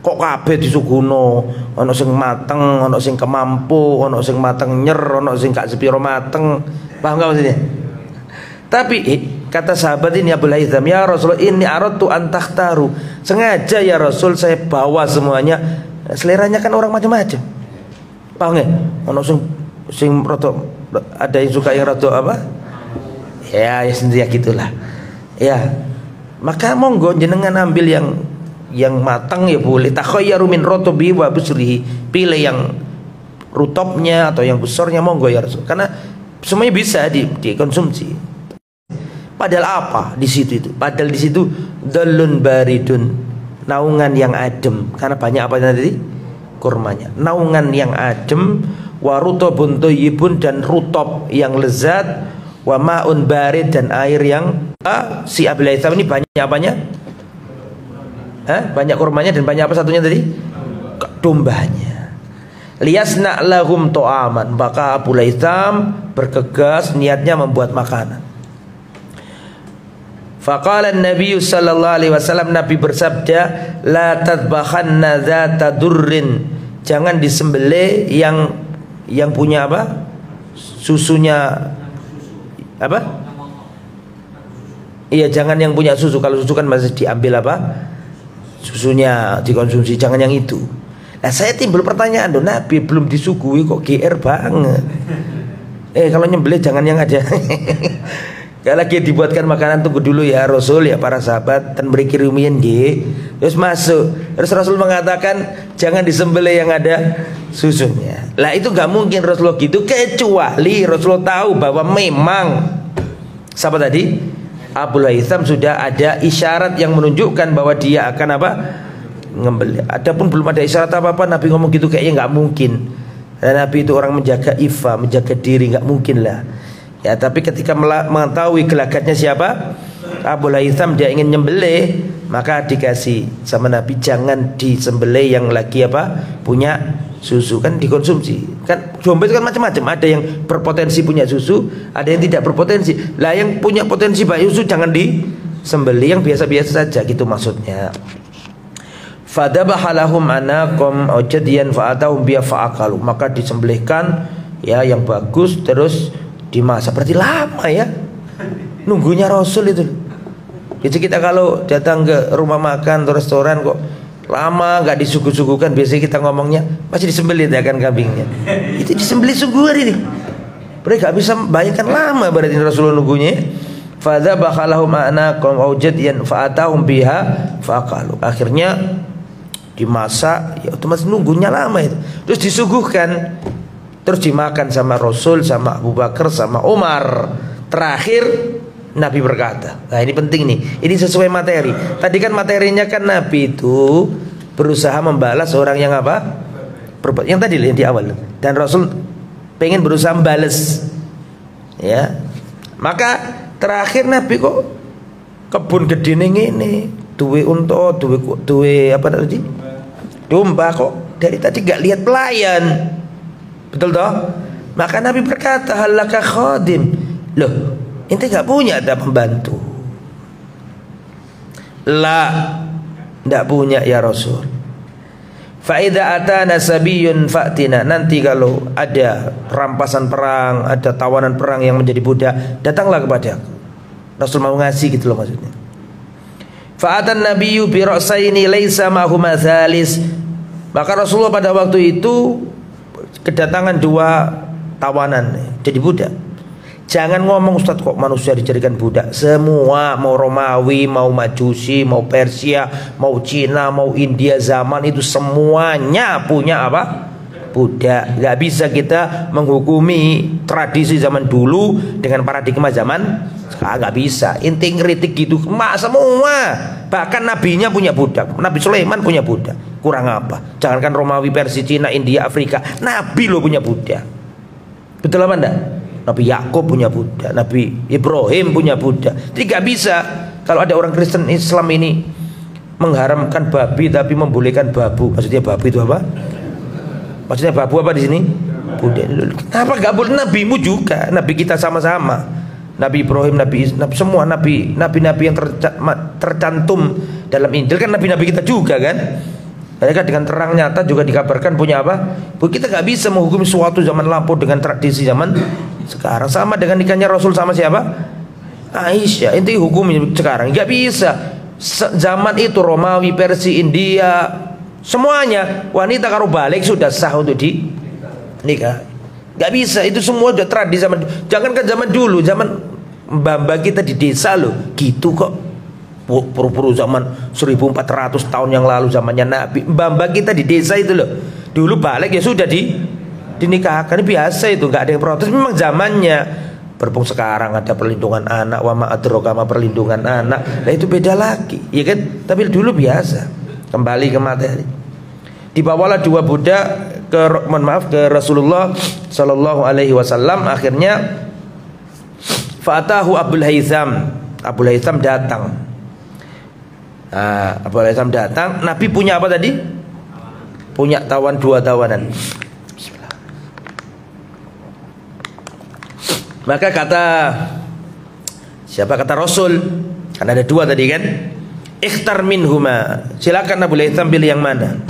Kok kabeh disuguno, ana sing mateng, ana sing kemampu, ana sing mateng nyer, ana sing gak sepiro mateng. Paham gak maksudnya? Tapi kata sahabat ini Abu Haytham, ya Rasul, ini aradtu an takhtaru. Sengaja ya Rasul saya bawa semuanya. Seleranya kan orang macam-macam. Paham gak? Ana sing rada, ada yang suka yang rada apa? Ya sendiri gitulah. Ya. Maka monggo jenengan ambil yang matang ya boleh. Takhayyaru min rotobi wa busrihi, pilih yang rutopnya atau yang besarnya, monggo ya Rasul. Karena semuanya bisa dikonsumsi. Padahal apa di situ itu? Padahal di situ dalun baridun, naungan yang adem. Karena banyak apa tadi? Kurmanya. Naungan yang adem, wa rutobun thayyibun, dan rutop yang lezat, wa ma'un barid, dan air yang si Abul Haytham ini banyak apanya? Banyak kurmanya dan banyak apa satunya tadi? Dombanya. Liyasna lahum to'aman, maka Abu Haytham bergegas niatnya membuat makanan. Faqala Nabi sallallahu alaihi wasallam, Nabi bersabda, la tadbakhanna dzata durrin, jangan disembelih yang punya apa? Susunya apa? Iya, jangan yang punya susu. Kalau susu kan masih diambil apa? Susunya dikonsumsi, jangan yang itu. Nah, saya timbul pertanyaan, Nabi belum disuguhi kok GR banget. Kalau nyembelih jangan yang ada. Kalau lagi dibuatkan makanan, tunggu dulu ya Rasul, ya para sahabat, dan beri kirumian nggih. Terus masuk. Terus Rasul mengatakan jangan disembelih yang ada susunya. Lah itu nggak mungkin Rasulullah gitu, kecuali Rasulullah tahu bahwa memang siapa tadi? Abu Haytham sudah ada isyarat yang menunjukkan bahwa dia akan apa? Ngembelih. Adapun belum ada isyarat apa-apa, Nabi ngomong gitu kayaknya nggak mungkin. Dan Nabi itu orang menjaga ifa, menjaga diri, nggak mungkin lah. Ya, tapi ketika mengetahui gelagatnya siapa? Abu Haytham, dia ingin nyembelih, maka dikasih sama Nabi jangan disembelih yang lagi apa? Punya susu, kan dikonsumsi. Kan domba itu kan macam-macam, ada yang berpotensi punya susu, ada yang tidak berpotensi. Lah yang punya potensi banyak susu jangan disembelih, yang biasa-biasa saja gitu maksudnya. Fadabaha lahum anaqum awjadiyan fa'atahum biya fa'akalu, maka disembelihkan ya yang bagus, terus dimasak. Berarti lama ya nunggunya Rasul itu. Jadi kita kalau datang ke rumah makan atau restoran kok lama nggak disuguh-suguhkan, biasanya kita ngomongnya masih disembelih ya kan kambingnya. Itu disembelih sungguhan ini. Mereka nggak bisa bayangkan lama berarti Rasulullah nunggunya. Fadzabaha lahum anaqum awjadiyan fa'atahum biha fa'akalu. Akhirnya dimasak, ya otomatis nunggunya lama itu. Terus disuguhkan, terus dimakan sama Rasul, sama Abu Bakar, sama Umar. Terakhir Nabi berkata, nah ini penting nih, ini sesuai materi. Tadi kan materinya kan Nabi itu berusaha membalas orang yang apa? Yang tadi yang di awal. Dan Rasul pengen berusaha membalas. Ya. Maka terakhir Nabi kok kebun gede ini, duwe unta, duwe apa tadi? Domba, kok dari tadi gak lihat pelayan. Betul toh? Maka Nabi berkata, halaka khadim. Loh, ente gak punya ada pembantu? La, tidak punya ya Rasul. Fa'idha atana sabiyun fa'tina, nanti kalau ada rampasan perang, ada tawanan perang yang menjadi budak, datanglah kepada aku. Rasul mau ngasih gitu loh maksudnya. Fa'atan nabiyyu bi ra'saini laisa ma'huma thalis. Maka Rasulullah pada waktu itu kedatangan dua tawanan jadi budak. Jangan ngomong Ustaz kok manusia dijadikan budak. Semua, mau Romawi, mau Majusi, mau Persia, mau Cina, mau India zaman itu semuanya punya apa? Budak. Gak bisa kita menghukumi tradisi zaman dulu dengan paradigma zaman sekarang, gak bisa. Inti ngeritik gitu, semua. Bahkan nabinya punya budak. Nabi Sulaiman punya budak. Kurang apa? Jangankan Romawi, Persia, Cina, India, Afrika, Nabi lo punya budak. Betul apa enggak? Nabi Yakub punya budak, Nabi Ibrahim punya budak. Jadi gak bisa kalau ada orang Kristen Islam ini mengharamkan babi tapi membolehkan babu. Maksudnya babi itu apa? Maksudnya babu apa di sini? budak. Kenapa nggak boleh? Nabimu juga, nabi kita sama-sama. Nabi Ibrahim, semua nabi-nabi yang tercantum dalam Injil kan nabi-nabi kita juga kan. Mereka dengan terang nyata juga dikabarkan punya apa? Kita nggak bisa menghukumi suatu zaman lampau dengan tradisi zaman sekarang. Sama dengan nikahnya Rasul sama siapa? Aisyah. Itu hukumnya sekarang nggak bisa. Zaman itu Romawi, Persia, India, semuanya wanita karo balik sudah sah untuk nikah. Gak bisa, itu semua udah tradisi zaman. Jangankan zaman dulu, zaman mbak-mbak kita di desa loh, gitu kok. Puru-puru zaman 1400 tahun yang lalu zamannya Nabi. Mbak-mbak kita di desa itu loh. Dulu balik ya sudah dinikahkan, biasa itu, nggak ada yang protes. Memang zamannya. Berhubung sekarang ada perlindungan anak, wa ma adraka ma perlindungan anak. Nah itu beda lagi, ya kan? Tapi dulu biasa. Kembali ke materi. Dibawalah dua budak ke Rasulullah Sallallahu Alaihi Wasallam. Akhirnya fatahu Abul Haytham datang. Abul Haytham datang. Nabi punya apa tadi? Punya dua tawanan. Maka kata siapa? Kata Rasul, kan ada dua tadi kan? Ikhtar minhuma. Silakan Abul Haytham pilih yang mana?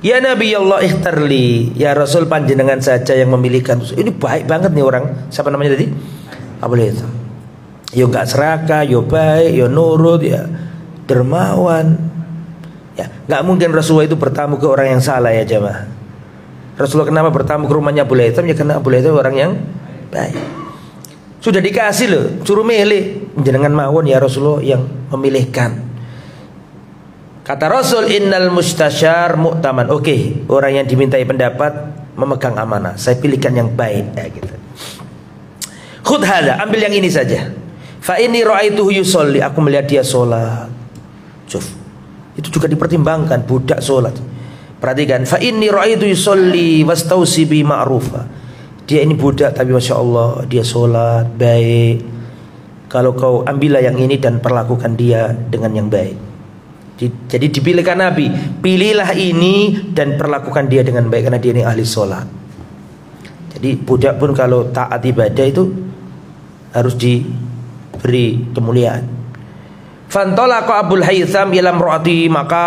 Ya Nabi Allah ikhtarli, ya Rasul panjenengan saja yang memilihkan. Ini baik banget nih orang. Siapa namanya tadi? Abul Haytham. Yo enggak serakah, yo baik, yo nurut, ya dermawan. Ya, enggak mungkin Rasulullah itu bertamu ke orang yang salah ya jemaah. Rasulullah kenapa bertamu ke rumahnya Abul Haytham? Ya karena Abul Haytham orang yang baik. Sudah dikasih loh, suruh milih. Jenengan mawon ya Rasulullah yang memilihkan. Kata Rasul, innal mustasyar mu'taman. Oke, orang yang dimintai pendapat memegang amanah. Saya pilihkan yang baik ya gitu. Khudh hadza, ambil yang ini saja. Fa inni ra'aituhu yusolli, aku melihat dia sholat. Cuf. Itu juga dipertimbangkan budak sholat. Perhatikan, fa inni ra'aituhu yusolli wastausi bi ma'rufa. Dia ini budak tapi Masya Allah dia sholat baik. Kalau kau ambillah yang ini dan perlakukan dia dengan yang baik. Jadi dipilihkan Nabi, pilihlah ini dan perlakukan dia dengan baik karena dia ini ahli sholat. Jadi budak pun kalau taat ibadah itu harus diberi kemuliaan. Fantalaqa Abul Haytham ila imraati, maka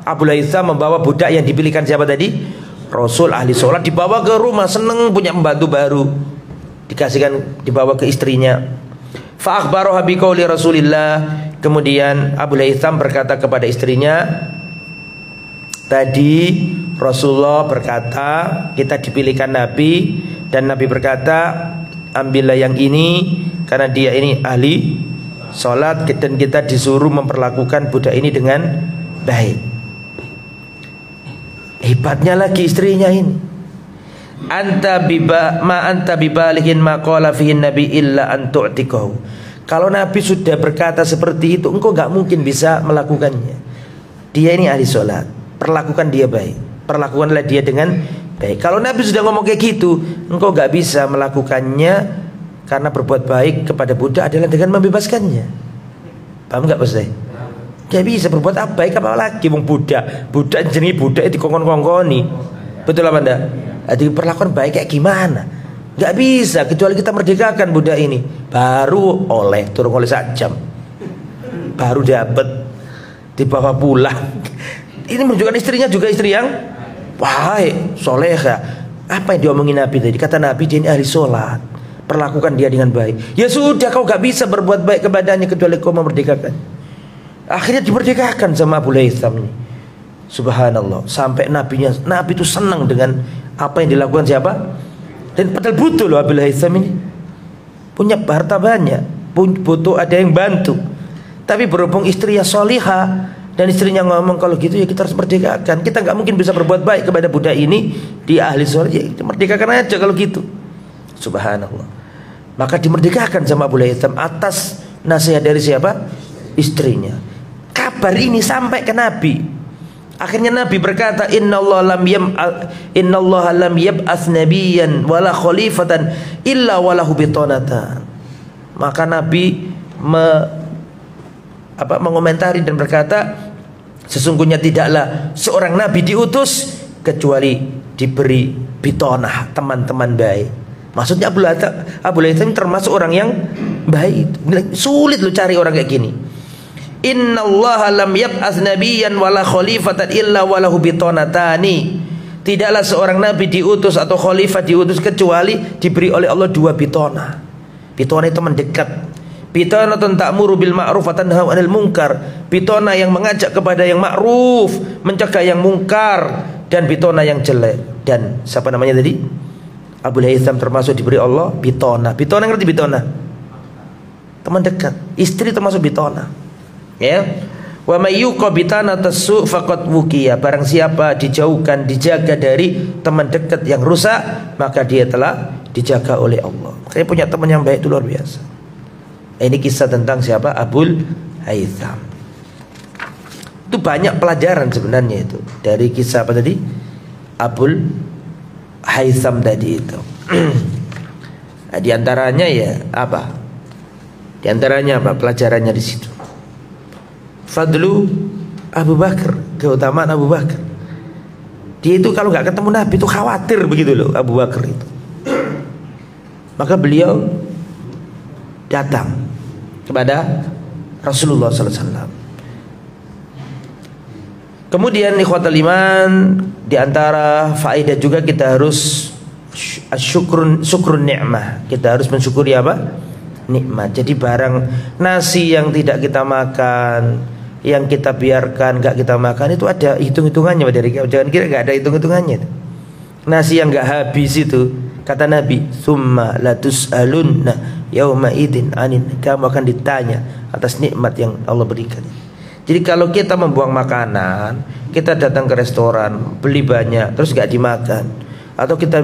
Abul Haytham membawa budak yang dipilihkan siapa tadi? Rasul ahli sholat, dibawa ke rumah, seneng punya pembantu baru, dikasihkan, dibawa ke istrinya. Fa akhbaraha biqauli Rasulillah. Kemudian Abul Haytham berkata kepada istrinya, tadi Rasulullah berkata kita dipilihkan Nabi, dan Nabi berkata ambillah yang ini karena dia ini ahli sholat, dan kita disuruh memperlakukan budak ini dengan baik. Hebatnya lagi istrinya ini. Anta bibalihin ma qala fihi nabi illa an tu'tikahu. Kalau Nabi sudah berkata seperti itu, engkau gak mungkin bisa melakukannya. Dia ini ahli sholat, perlakukan dia baik, perlakukanlah dia dengan baik. Kalau Nabi sudah ngomong kayak gitu, engkau gak bisa melakukannya, karena berbuat baik kepada budak adalah dengan membebaskannya. Paham gak Pak? Gak bisa berbuat apa baik apalagi wong budak jenis budak itu kongkon-kongkoni. Betul apa enggak? Jadi perlakuan baik kayak gimana? Gak bisa kecuali kita merdekakan budak ini. Baru turun oleh 1 jam, baru dapat, dibawa pulang. Ini menunjukkan istrinya juga istri yang baik, soleha. Apa yang diomongin Nabi tadi? Kata Nabi dia ini ahli sholat, perlakukan dia dengan baik. Ya sudah, kau gak bisa berbuat baik kepadanya kecuali kau memerdekakan. Akhirnya dimerdekakan sama Abul Haytham ini. Subhanallah. Sampai Nabi itu senang dengan apa yang dilakukan siapa? Dan padahal butuh loh Abul Haytham ini, punya harta banyak, butuh ada yang bantu. Tapi berhubung istrinya solihah dan istrinya ngomong kalau gitu ya kita harus merdekakan. Kita nggak mungkin bisa berbuat baik kepada budak ini, dia ahli sholat, ya kita merdekakan aja kalau gitu. Subhanallah. Maka dimerdekakan sama Abul Haytham atas nasihat dari siapa? Istrinya. Kabar ini sampai ke Nabi. Akhirnya Nabi berkata, Innallaha lam yab'ats nabiyyan wala khalifatan illa walahu bitanatan. Maka Nabi mengomentari dan berkata, sesungguhnya tidaklah seorang nabi diutus kecuali diberi bitonah, teman-teman baik. Maksudnya Abu Haytham termasuk orang yang baik. Sulit lo cari orang kayak gini. Innallaha lam yab'ats nabiyyan wala khalifatan illa walahu bitonatani. Tidaklah seorang nabi diutus atau khalifah diutus kecuali diberi oleh Allah 2 bitona. Bitona itu mendekat. Bitona ta'muru bil ma'ruf wa tanha 'anil munkar. Bitona yang mengajak kepada yang ma'ruf, mencegah yang mungkar, dan bitona yang jelek. Dan siapa namanya tadi? Abu Haytham termasuk diberi Allah bitona. Bitona ngerti bitona? Teman dekat. Istri termasuk bitona. Ya. Wa may yuqabitana tasu faqad wuqiya. Barang siapa dijauhkan, dijaga dari teman dekat yang rusak, maka dia telah dijaga oleh Allah. Saya punya teman yang baik itu luar biasa. Ini kisah tentang siapa? Abu Haytham. Itu banyak pelajaran sebenarnya itu dari kisah apa tadi? Abu Haytham tadi itu. Nah, di antaranya ya apa? Di antaranya apa? Pelajarannya di situ. Fadlu Abu Bakar, keutamaan Abu Bakar. Dia itu kalau nggak ketemu Nabi itu khawatir begitu loh Abu Bakar itu. Maka beliau datang kepada Rasulullah SAW. Kemudian ikhwatal iman, di antara faedah juga kita harus syukrun ni'mah. Kita harus mensyukuri apa? Nikmat. Jadi barang nasi yang tidak kita makan, yang kita biarkan gak kita makan, itu ada hitung-hitungannya dari. Jangan kira gak ada hitung-hitungannya. Nasi yang gak habis itu, kata Nabi, summa latus'alunna yauma idin anin, kamu akan ditanya atas nikmat yang Allah berikan. Jadi kalau kita membuang makanan, kita datang ke restoran, beli banyak, terus gak dimakan, atau kita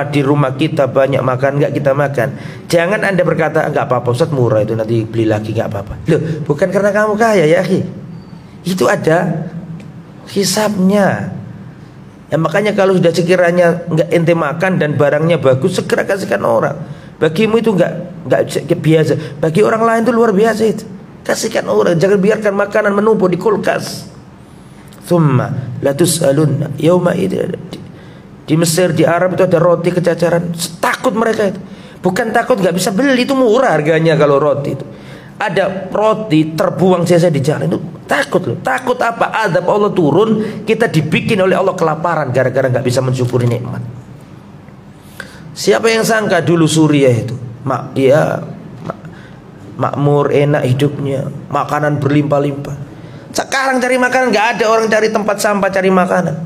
di rumah kita banyak makan gak kita makan, jangan Anda berkata gak apa-apa Ustaz, murah itu, nanti beli lagi gak apa-apa. Loh, bukan karena kamu kaya ya akhi, itu ada hisabnya. Ya, makanya kalau sudah sekiranya nggak ente makan dan barangnya bagus, segera kasihkan orang. Bagimu itu nggak biasa, bagi orang lain itu luar biasa itu. Kasihkan orang, jangan biarkan makanan menumpuk di kulkas. Tsumma latus'alunna yauma idin. Di Mesir, di Arab itu ada roti kecacaran, takut mereka itu. Bukan takut nggak bisa beli, itu murah harganya kalau roti itu. Ada roti terbuang sia-sia di jalan, itu takut loh. Takut apa? Azab Allah turun, kita dibikin oleh Allah kelaparan gara-gara nggak bisa mensyukuri nikmat. Siapa yang sangka dulu Suriah itu dia makmur, enak hidupnya, makanan berlimpah-limpah. Sekarang cari makanan nggak ada, orang cari tempat sampah cari makanan.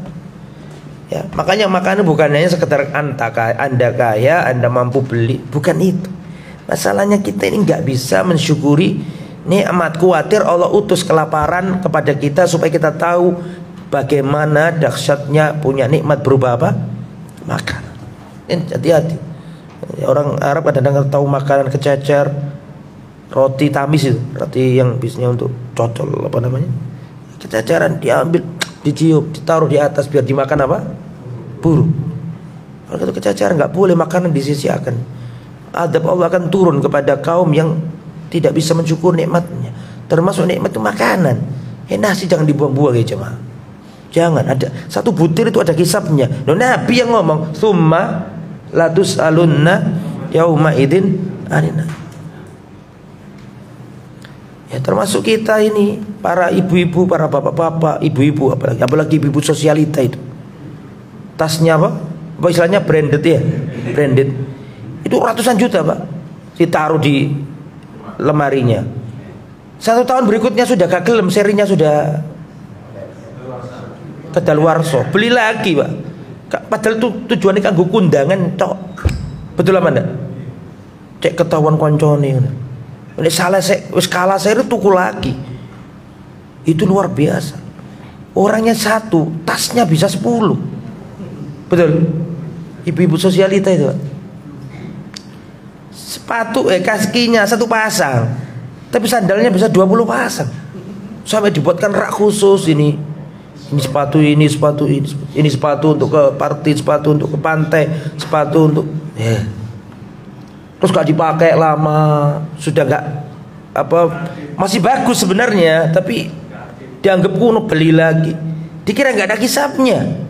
Ya, makanya makanan bukan hanya sekedar Anda kaya, Anda mampu beli, bukan itu. Masalahnya kita ini nggak bisa mensyukuri nikmat. Khawatir Allah utus kelaparan kepada kita supaya kita tahu bagaimana dahsyatnya punya nikmat berupa apa? Makanan. Hati-hati. Orang Arab kadang-kadang tahu makanan kecacar, roti tamis itu, roti yang biasanya untuk cocol apa namanya? Kecacaran diambil, dicium, ditaruh di atas biar dimakan apa? Burung. Kalau itu kecacaran nggak boleh, makanan disisiakan. Adab Allah akan turun kepada kaum yang tidak bisa mensyukur nikmatnya. Termasuk nikmat itu makanan. Nasi jangan dibuang-buang ya jemaah. Jangan, ada satu butir itu ada hisabnya. Nabi yang ngomong, "Tsumma latus'alunna yauma idin anina." Ya, termasuk kita ini, para ibu-ibu, para bapak-bapak, ibu-ibu, apalagi ibu-ibu sosialita itu. Tasnya apa? Apa istilahnya branded ya? Branded. Itu ratusan juta Pak, ditaruh di lemarinya. 1 tahun berikutnya sudah gagal, serinya sudah kedaluarsa, beli lagi Pak. Padahal itu tujuannya kanggo kundangan tok. Betul apa enggak? Cek ketahuan koncone. Ini salah wis kalah saya tuku lagi. Itu luar biasa. Orangnya 1, tasnya bisa 10. Betul. Ibu-ibu sosialita itu Pak. Sepatu kakinya 1 pasang, tapi sandalnya bisa 20 pasang. Sampai dibuatkan rak khusus ini sepatu ini, sepatu ini sepatu untuk ke party, sepatu untuk ke pantai, sepatu untuk terus gak dipakai lama, sudah gak masih bagus sebenarnya, tapi dianggap kuno, beli lagi. Dikira gak ada hisabnya.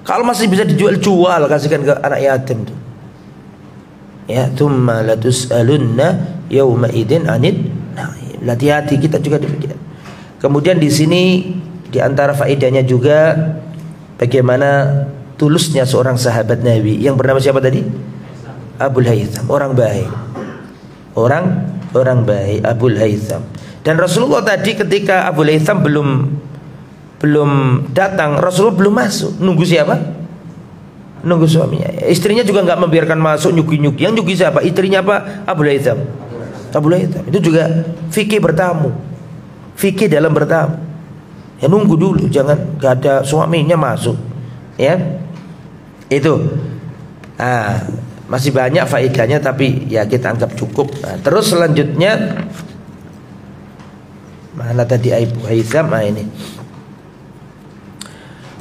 Kalau masih bisa dijual-jual, kasihkan ke anak yatim tuh. Ya, tsumma latus'alunna yauma idzin anid. Nah, hati-hati kita juga demikian. Kemudian di sini di antara faedahnya juga bagaimana tulusnya seorang sahabat Nabi yang bernama siapa tadi? Abul Haytham, orang baik. Orang baik, Abul Haytham. Dan Rasulullah tadi ketika Abul Haytham belum datang, Rasulullah belum masuk. Nunggu siapa? Nunggu suaminya. Istrinya juga nggak membiarkan masuk, nyugi-nyugi. Yang nyugi siapa? Istrinya apa? Abul Haytham. Abul Haytham itu juga fikih bertamu. Fikih dalam bertamu. Ya nunggu dulu, jangan nggak ada suaminya masuk. Ya. Itu. Masih banyak faedahnya tapi ya kita anggap cukup. Terus selanjutnya mana tadi Abu Haytham? Ini.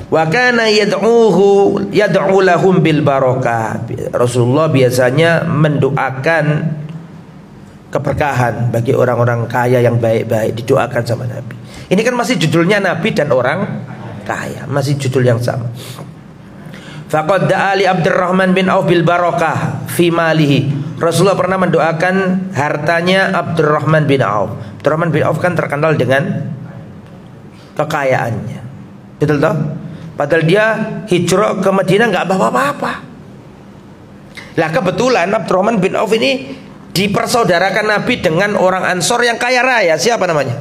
Wa kana yad'u lahum bil barakah. Rasulullah biasanya mendoakan keberkahan bagi orang-orang kaya yang baik-baik, didoakan sama Nabi. Ini kan masih judulnya Nabi dan orang kaya, masih judul yang sama. Faqad da'a li Abdurrahman bin Auf bil barakah fi malihi. Rasulullah pernah mendoakan hartanya Abdurrahman bin Auf. Abdurrahman bin Auf kan terkenal dengan kekayaannya. Betul toh? Padahal dia hijrah ke Madinah nggak bawa apa-apa. Lah kebetulan Abdurrahman bin Auf ini dipersaudarakan Nabi dengan orang Ansor yang kaya raya. Siapa namanya?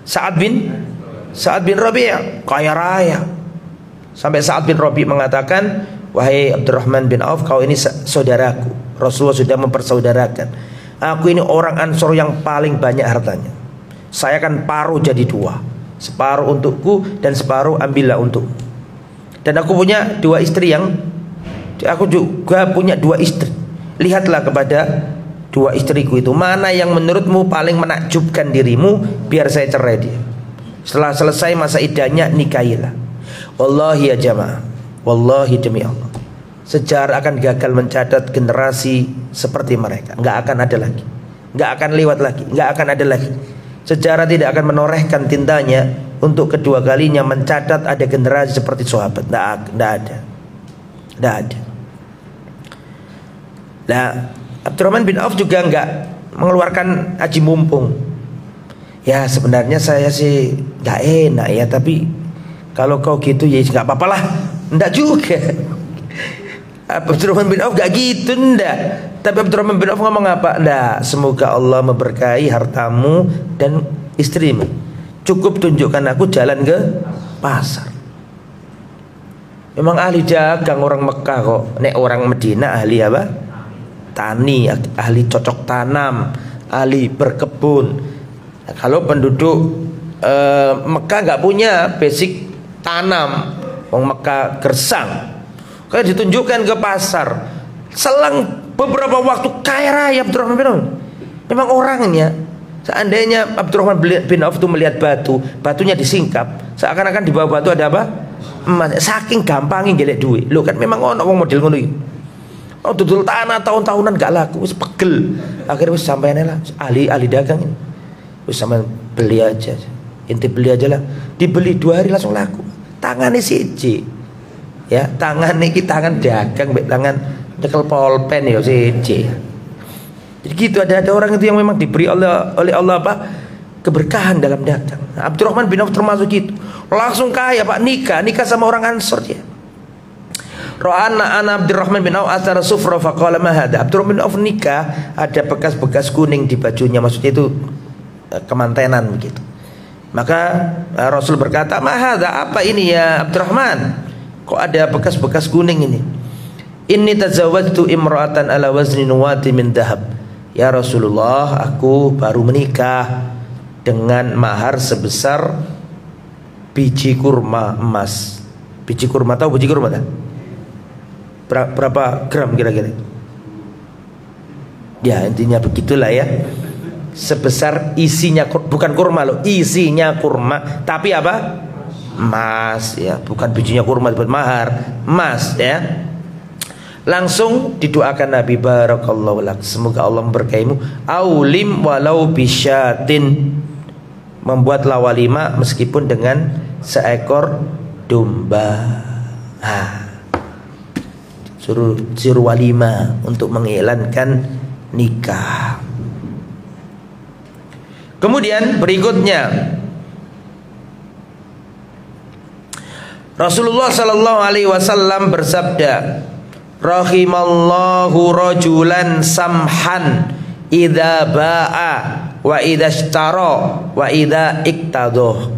Sa'ad bin Rabi', kaya raya. Sampai Sa'ad bin Rabi' mengatakan, wahai Abdurrahman bin Auf, kau ini saudaraku. Rasulullah sudah mempersaudarakan. Aku ini orang Ansor yang paling banyak hartanya. Saya akan paruh jadi dua, separuh untukku dan separuh ambillah untukmu. Dan aku punya dua istri aku juga punya dua istri. Lihatlah kepada dua istriku itu, mana yang menurutmu paling menakjubkan dirimu, biar saya cerai dia. Setelah selesai masa iddahnya, nikahilah. Wallahi ya jamaah, wallahi demi Allah, sejarah akan gagal mencatat generasi seperti mereka. Nggak akan ada lagi, nggak akan lewat lagi, nggak akan ada lagi. Sejarah tidak akan menorehkan tintanya untuk kedua kalinya mencatat ada generasi seperti sahabat. Nggak ada. Nah, Abdurrahman bin Auf juga nggak mengeluarkan haji mumpung. Ya sebenarnya saya sih nggak enak ya, tapi kalau kau gitu ya nggak apa-apa lah. Nggak juga. Abdurrahman bin Auf nggak gitu, nggak. Tapi Abdurrahman bin Auf ngomong apa? Nggak. Semoga Allah memberkahi hartamu dan istrimu. Cukup tunjukkan aku jalan ke pasar. Memang ahli dagang orang Mekah kok. Nek orang Medina ahli apa? Tani, ahli cocok tanam, ahli berkebun. Nah, kalau penduduk Mekah nggak punya basic tanam, orang Mekah gersang, kayak ditunjukkan ke pasar. Selang beberapa waktu kaya raya Abdurrahman bin Auf. Memang orangnya, seandainya Abdurrahman bin Auf itu melihat batu, batunya disingkap, seakan-akan di bawah batu ada apa? Emas. Saking gampangnya gelek duit. Lo kan memang ono wong model ngono iki. Oh dudul tanah tahun-tahunan gak laku, wis pegel. Akhirnya wis sampeyan lah, ahli dagang ini. Wis sampean beli aja. Inti beli aja lah. Dibeli 2 hari langsung laku. Tangannya siji. Ya, tangan iki tangan dagang, tangan nyekel pulpen ya siji. Jadi gitu, ada orang itu yang memang diberi oleh Allah apa? Keberkahan dalam dagang. Nah, Abdurrahman bin Auf termasuk itu. Langsung kaya Pak, nikah sama orang Ansor dia. Ra'ana ana Abdurrahman bin Auf athara sufra faqala ma hadha. Abdurrahman bin Auf nikah, ada bekas-bekas kuning di bajunya, maksudnya itu kemantenan begitu. Maka Rasul berkata, "Ma hadha, apa ini ya Abdurrahman? Kok ada bekas-bekas kuning ini?" "Inni tazawwajtu imra'atan ala wazni nuwati min dhahab." "Ya Rasulullah, aku baru menikah dengan mahar sebesar biji kurma emas." Biji kurma, tahu biji kurma kan? Berapa gram kira-kira? Ya intinya begitulah ya. Sebesar isinya, bukan kurma loh, isinya kurma, tapi apa? Emas ya, bukan bijinya kurma buat mahar, emas ya. Langsung didoakan Nabi, barakallahu lak, semoga Allah memberkaimu. Aulim walau bisyatin, membuatlah walimah meskipun dengan seekor domba. suruh walima untuk mengiklankan nikah. Kemudian berikutnya Rasulullah sallallahu alaihi wasallam bersabda, rahimallahu rajulan samhan idza ba'a wa idza ishtara wa idza iqtadah.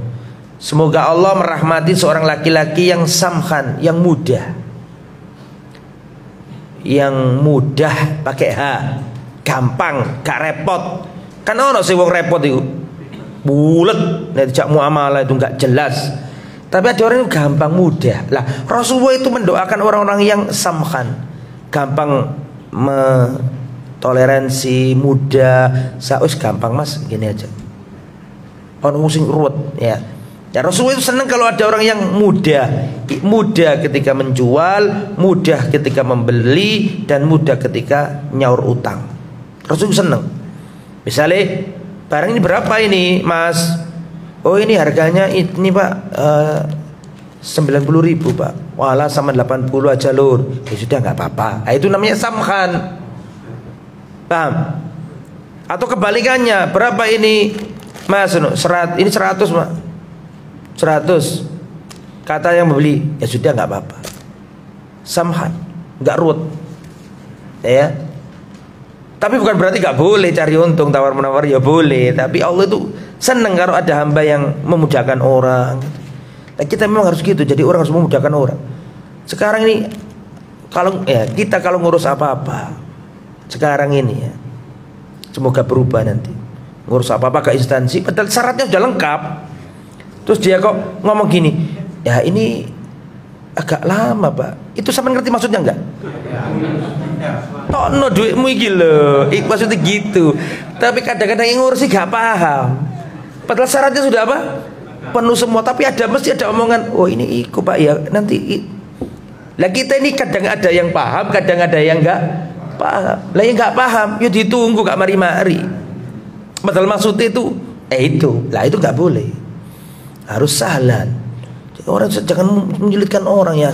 Semoga Allah merahmati seorang laki-laki yang samhan, yang mudah. Yang mudah pakai H, gampang, gak repot. Kan ono sing wong repot iku. Bulet, nek dijak muamalah itu gak jelas. Tapi ada orang yang gampang, mudah. Lah, Rasulullah itu mendoakan orang-orang yang samhan, gampang toleransi, mudah. Saus gampang Mas, gini aja. Orang musing ruwet ya. Ya Rasulullah itu senang kalau ada orang yang mudah. Mudah ketika menjual, mudah ketika membeli, dan mudah ketika nyaur utang. Rasulullah senang. Misalnya barang ini berapa ini Mas? Oh ini harganya ini Pak 90.000 Pak. Walah sama 80 aja lur. Ya sudah nggak apa-apa. Nah, itu namanya samhan. Paham? Atau kebalikannya, berapa ini Mas? Ini 100 Pak. 100. Kata yang membeli, ya sudah nggak apa-apa. Samhan, nggak ruwet. Ya. Tapi bukan berarti nggak boleh cari untung, tawar menawar ya boleh. Tapi Allah itu senang kalau ada hamba yang memudahkan orang. Nah, kita memang harus gitu. Jadi orang harus memudahkan orang. Sekarang ini kalau ya kita kalau ngurus apa-apa sekarang ini ya, semoga berubah nanti. Ngurus apa-apa ke instansi, padahal syaratnya sudah lengkap. Terus dia kok ngomong gini, ya ini agak lama Pak. Itu sampai ngerti maksudnya enggak? Tokno duitmu iki lho, maksudnya gitu. Tapi kadang-kadang yang ngurus sih gak paham. Padahal syaratnya sudah apa? Penuh semua. Tapi mesti ada omongan, oh ini iku Pak ya nanti. Lah kita ini kadang ada yang paham, kadang ada yang enggak paham. Lah yang enggak paham, ya ditunggu gak mari-mari. Padahal maksudnya itu, lah itu enggak boleh. Harus sahlan. Orang jangan menyulitkan orang ya.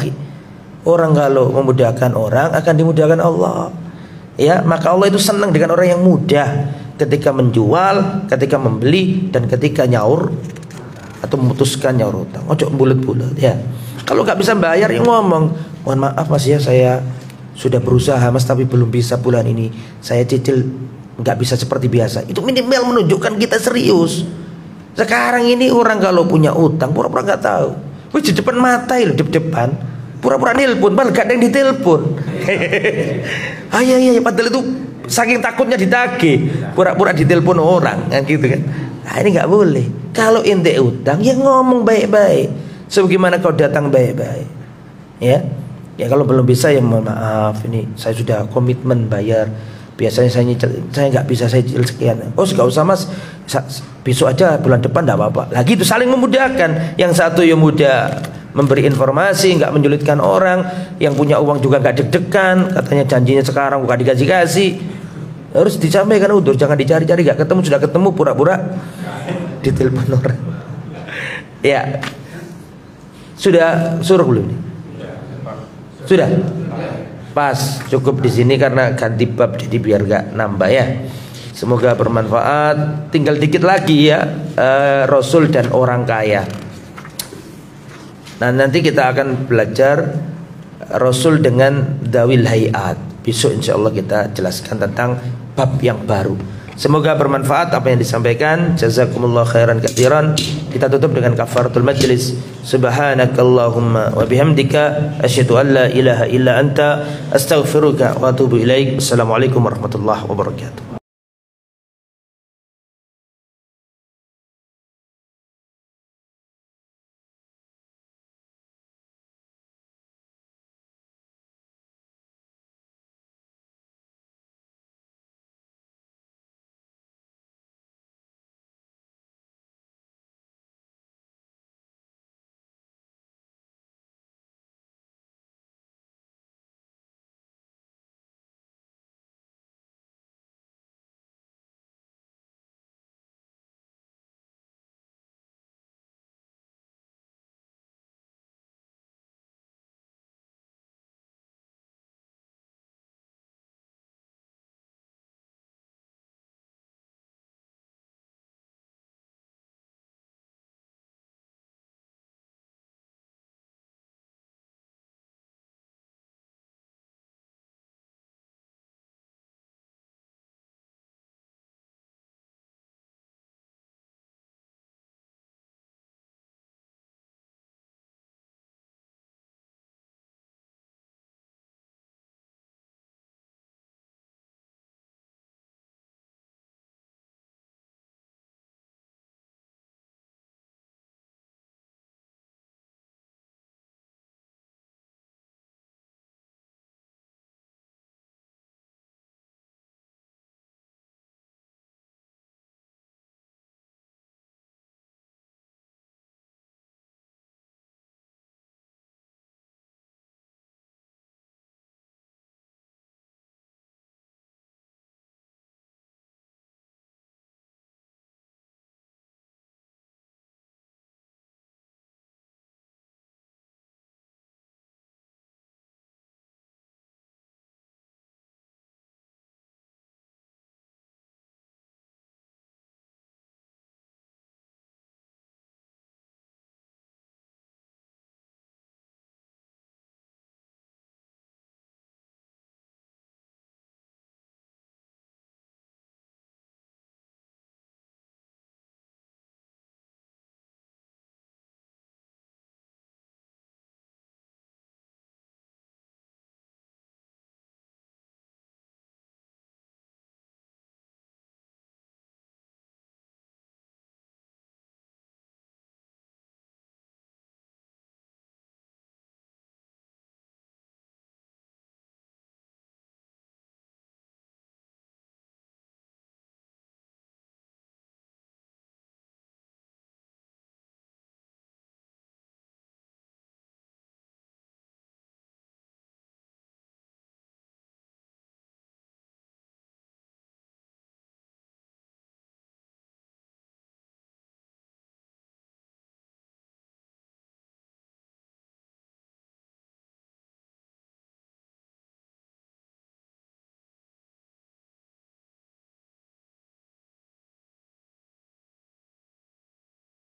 Orang kalau memudahkan orang akan dimudahkan Allah. Ya, maka Allah itu senang dengan orang yang mudah ketika menjual, ketika membeli, dan ketika nyaur atau memutuskan nyaur utang. Ojo bulet-bulet ya. Kalau nggak bisa bayar ya ngomong, mohon maaf Mas ya, saya sudah berusaha Mas tapi belum bisa bulan ini. Saya cicil nggak bisa seperti biasa. Itu minimal menunjukkan kita serius. Sekarang ini orang kalau punya utang pura-pura nggak tahu. Wih di depan mata loh, di depan pura-pura nelpon, malah gak ada yang ditelepon. Iya, padahal itu saking takutnya ditagih, pura-pura ditelepon orang kan gitu kan. Nah ini nggak boleh. Kalau ente utang ya ngomong baik-baik. Sebagaimana kau datang baik-baik. Ya kalau belum bisa ya mohon maaf, ini saya sudah komitmen bayar. Biasanya saya nggak bisa, saya cicil sekian. Oh nggak usah Mas, besok aja bulan depan nggak apa-apa. Lagi itu saling memudahkan. Yang satu ya mudah memberi informasi, nggak menyulitkan orang. Yang punya uang juga nggak deg-degan. Katanya janjinya sekarang bukan dikasih-kasih. Harus disampaikan udur, jangan dicari-cari nggak ketemu, sudah ketemu pura-pura ditelepon orang. Ya sudah suruh belum nih? Sudah. Pas, cukup di sini karena ganti bab jadi biar gak nambah ya. Semoga bermanfaat. Tinggal dikit lagi ya, Rasul dan orang kaya. Nah nanti kita akan belajar Rasul dengan Dawil Hayat. Besok insya Allah kita jelaskan tentang bab yang baru. Semoga bermanfaat apa yang disampaikan. Jazakumullah khairan katsiran. Kita tutup dengan kafaratul majlis. Subhanakallahumma wa bihamdika asyhadu an la ilaha illa anta astaghfiruka wa atubu ilaik. Assalamualaikum warahmatullahi wabarakatuh.